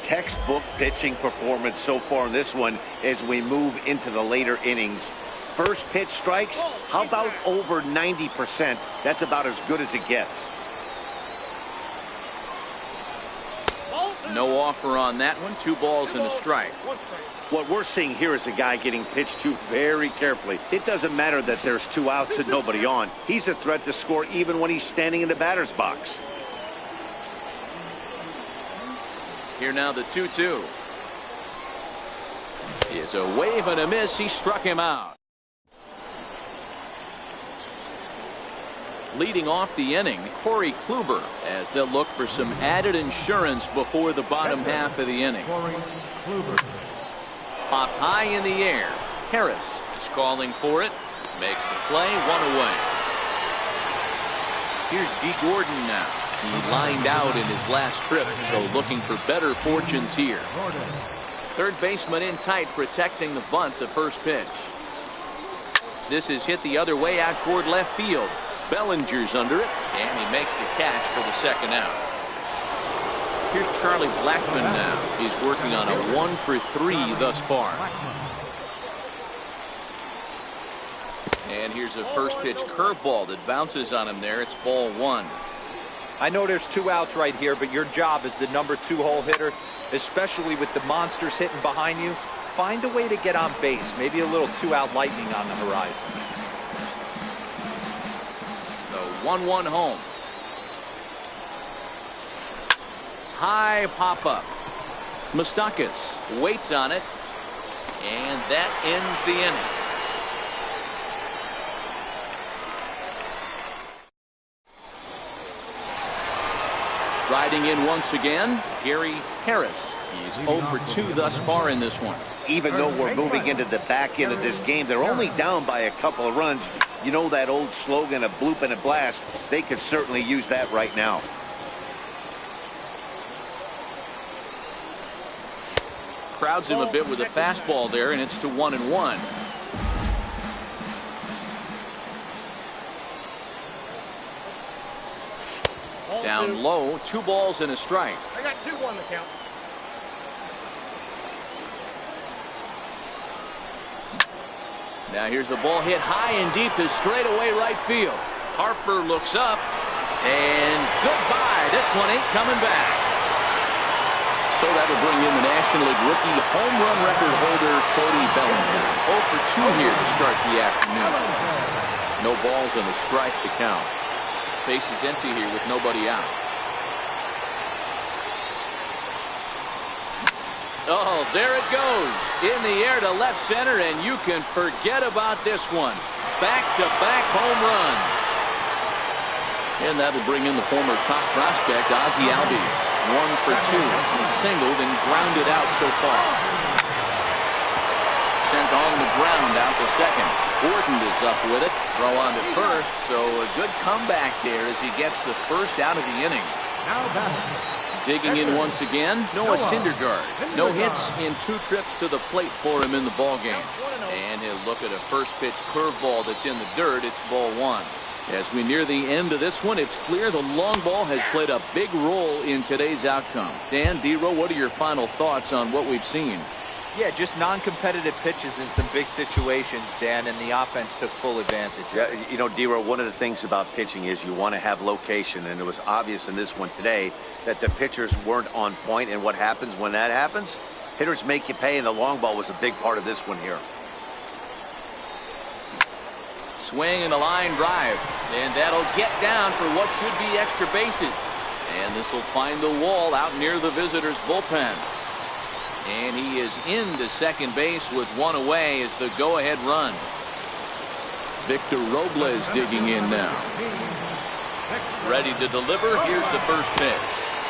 C: Textbook pitching performance so far in this one as we move into the later innings. First pitch strikes, how about over 90%? That's about as good as it gets.
A: No offer on that one. 2 balls and a strike.
C: What we're seeing here is a guy getting pitched to very carefully. It doesn't matter that there's 2 outs and nobody on. He's a threat to score even when he's standing in the batter's box.
A: Here now the 2-2. Is a wave and a miss. He struck him out. Leading off the inning, Corey Kluber, as they'll look for some added insurance before the bottom half of the inning. Pop high in the air. Harris is calling for it. Makes the play. 1 away. Here's D. Gordon now. He lined out in his last trip, so looking for better fortunes here. Third baseman in tight, protecting the bunt, the first pitch. This is hit the other way out toward left field. Bellinger's under it, and he makes the catch for the second out. Here's Charlie Blackmon now. He's working on a 1 for 3 thus far. And here's a first pitch curveball that bounces on him there. It's ball 1.
B: I know there's 2 outs right here, but your job as the number 2 hole hitter, especially with the monsters hitting behind you, find a way to get on base. Maybe a little 2-out lightning on the horizon.
A: The 1-1 home. High pop up. Moustakas waits on it, and that ends the inning. Riding in once again, Gary Harris. He's 0 for 2 thus far in this one.
C: even though we're moving into the back end of this game, they're only down by a couple of runs. You know that old slogan, a bloop and a blast? They could certainly use that right now.
A: Crowds him a bit with a fastball there, and it's to 1-1. Down low, 2 balls and a strike.
E: I got 2-1 the count.
A: Now here's the ball hit high and deep to straightaway right field. Harper looks up, and goodbye. This one ain't coming back. So that'll bring in the National League rookie home run record holder, Cody Bellinger. 0 for 2 here to start the afternoon. No balls and a strike to count. Base is empty here with nobody out. Oh, there it goes. In the air to left center, and you can forget about this one. Back-to-back home run. And that'll bring in the former top prospect, Ozzie Albies. 1 for 2. He's singled and grounded out so far. Sent on the ground out to second. Gordon is up with it. Throw on to first, so a good comeback there as he gets the first out of the inning.
D: Now batting.
A: Digging in once again, Noah Syndergaard. No hits in 2 trips to the plate for him in the ballgame. And he'll look at a first pitch curveball that's in the dirt. It's ball 1. As we near the end of this one, it's clear the long ball has played a big role in today's outcome. Dan, D-Row, what are your final thoughts on what we've seen?
B: Yeah, just non-competitive pitches in some big situations, Dan, and the offense took full advantage.
C: Yeah, you know, D-Row, one of the things about pitching is you want to have location, and it was obvious in this one today that the pitchers weren't on point, and what happens when that happens? Hitters make you pay, and the long ball was a big part of this one here.
A: Swing and a line drive, and that'll get down for what should be extra bases. And this will find the wall out near the visitors' bullpen. And he is into second base with 1 away as the go-ahead run. Victor Robles digging in now. Ready to deliver. Here's the first pitch.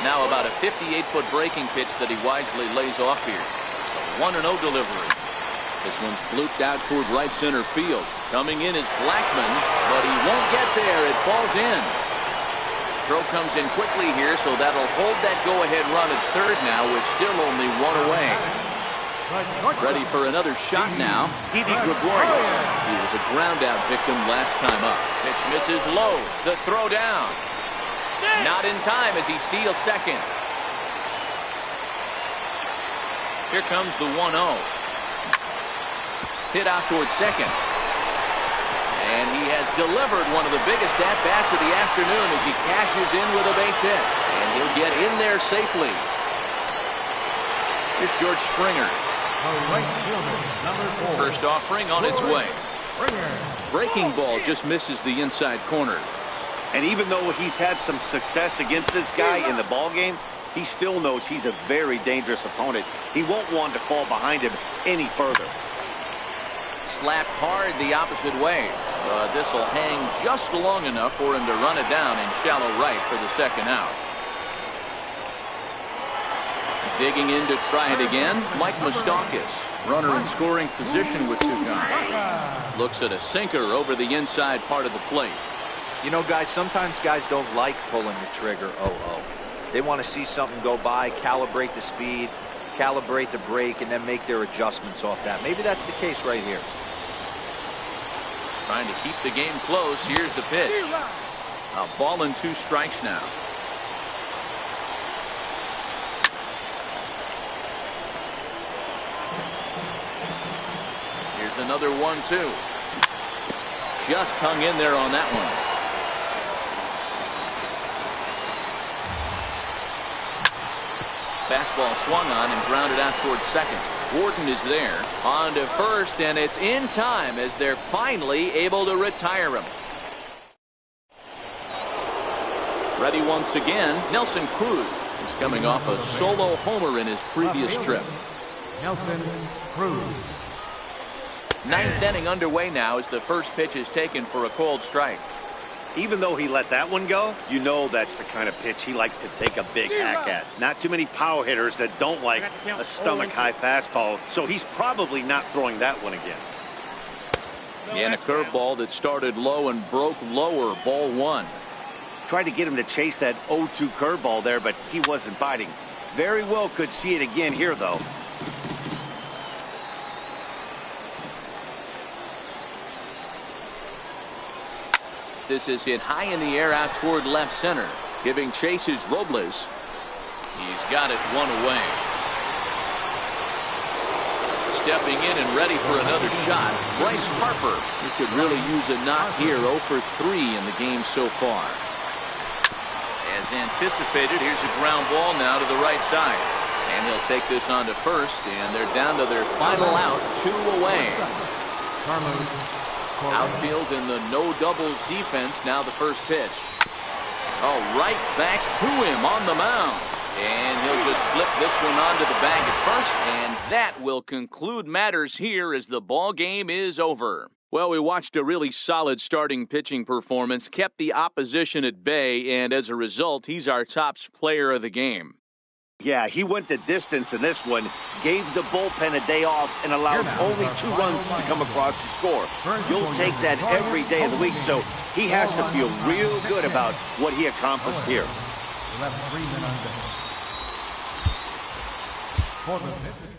A: Now about a 58-foot breaking pitch that he wisely lays off here. A 1-0 delivery. This one's blooped out toward right center field. Coming in is Blackman, but he won't get there. It falls in. Throw comes in quickly here, so that'll hold that go-ahead run at third now with still only 1 away. Ready for another shot now. Didi Gregorius. He was a ground-out victim last time up. Pitch misses low. The throw down. Not in time as he steals second. Here comes the 1-0. Hit out towards second. And he has delivered one of the biggest at-bats of the afternoon as he cashes in with a base hit. And he'll get in there safely. Here's George Springer.
D: Right fielder, number 4.
A: First offering on its way. Breaking ball just misses the inside corner.
C: And even though he's had some success against this guy in the ballgame, he still knows he's a very dangerous opponent. He won't want to fall behind him any further.
A: Slapped hard the opposite way. But this will hang just long enough for him to run it down in shallow right for the second out. Digging in to try it again, Mike Moustakas. Runner in scoring position with 2 guys. Looks at a sinker over the inside part of the plate.
B: You know, guys, sometimes guys don't like pulling the trigger 0-0. They want to see something go by, calibrate the speed, calibrate the break, and then make their adjustments off that. Maybe that's the case right here.
A: Trying to keep the game close. Here's the pitch. A ball and 2 strikes now. Here's another 1-2. Just hung in there on that one. Fastball swung on and grounded out towards second. Gordon is there on to first, and it's in time as they're finally able to retire him. Ready once again, Nelson Cruz is coming off a solo homer in his previous trip.
D: Nelson Cruz.
A: 9th inning underway now as the first pitch is taken for a called strike.
C: Even though he let that one go, you know that's the kind of pitch he likes to take a big hack at. Not too many power hitters that don't like a stomach-high fastball, so he's probably not throwing that one again.
A: And a curveball that started low and broke lower, ball one.
C: Tried to get him to chase that 0-2 curveball there, but he wasn't biting. Very well could see it again here, though.
A: This is hit high in the air out toward left center. Giving chase is Robles. He's got it one away. Stepping in and ready for another shot, Bryce Harper. He could really use a knock here. 0 for 3 in the game so far. As anticipated, here's a ground ball now to the right side. And he'll take this on to first, and they're down to their final out, 2 away. Outfield in the no doubles defense. Now the first pitch. Oh, right back to him on the mound. And he'll just flip this one onto the bag at first. And that will conclude matters here as the ball game is over. Well, we watched a really solid starting pitching performance, kept the opposition at bay, and as a result, he's our top player of the game.
C: Yeah, he went the distance in this one, gave the bullpen a day off, and allowed only 2 runs to come across to score. You'll take that every day of the week, so he has to feel real good about what he accomplished here.
D: You have 3 men on deck. For the pitch.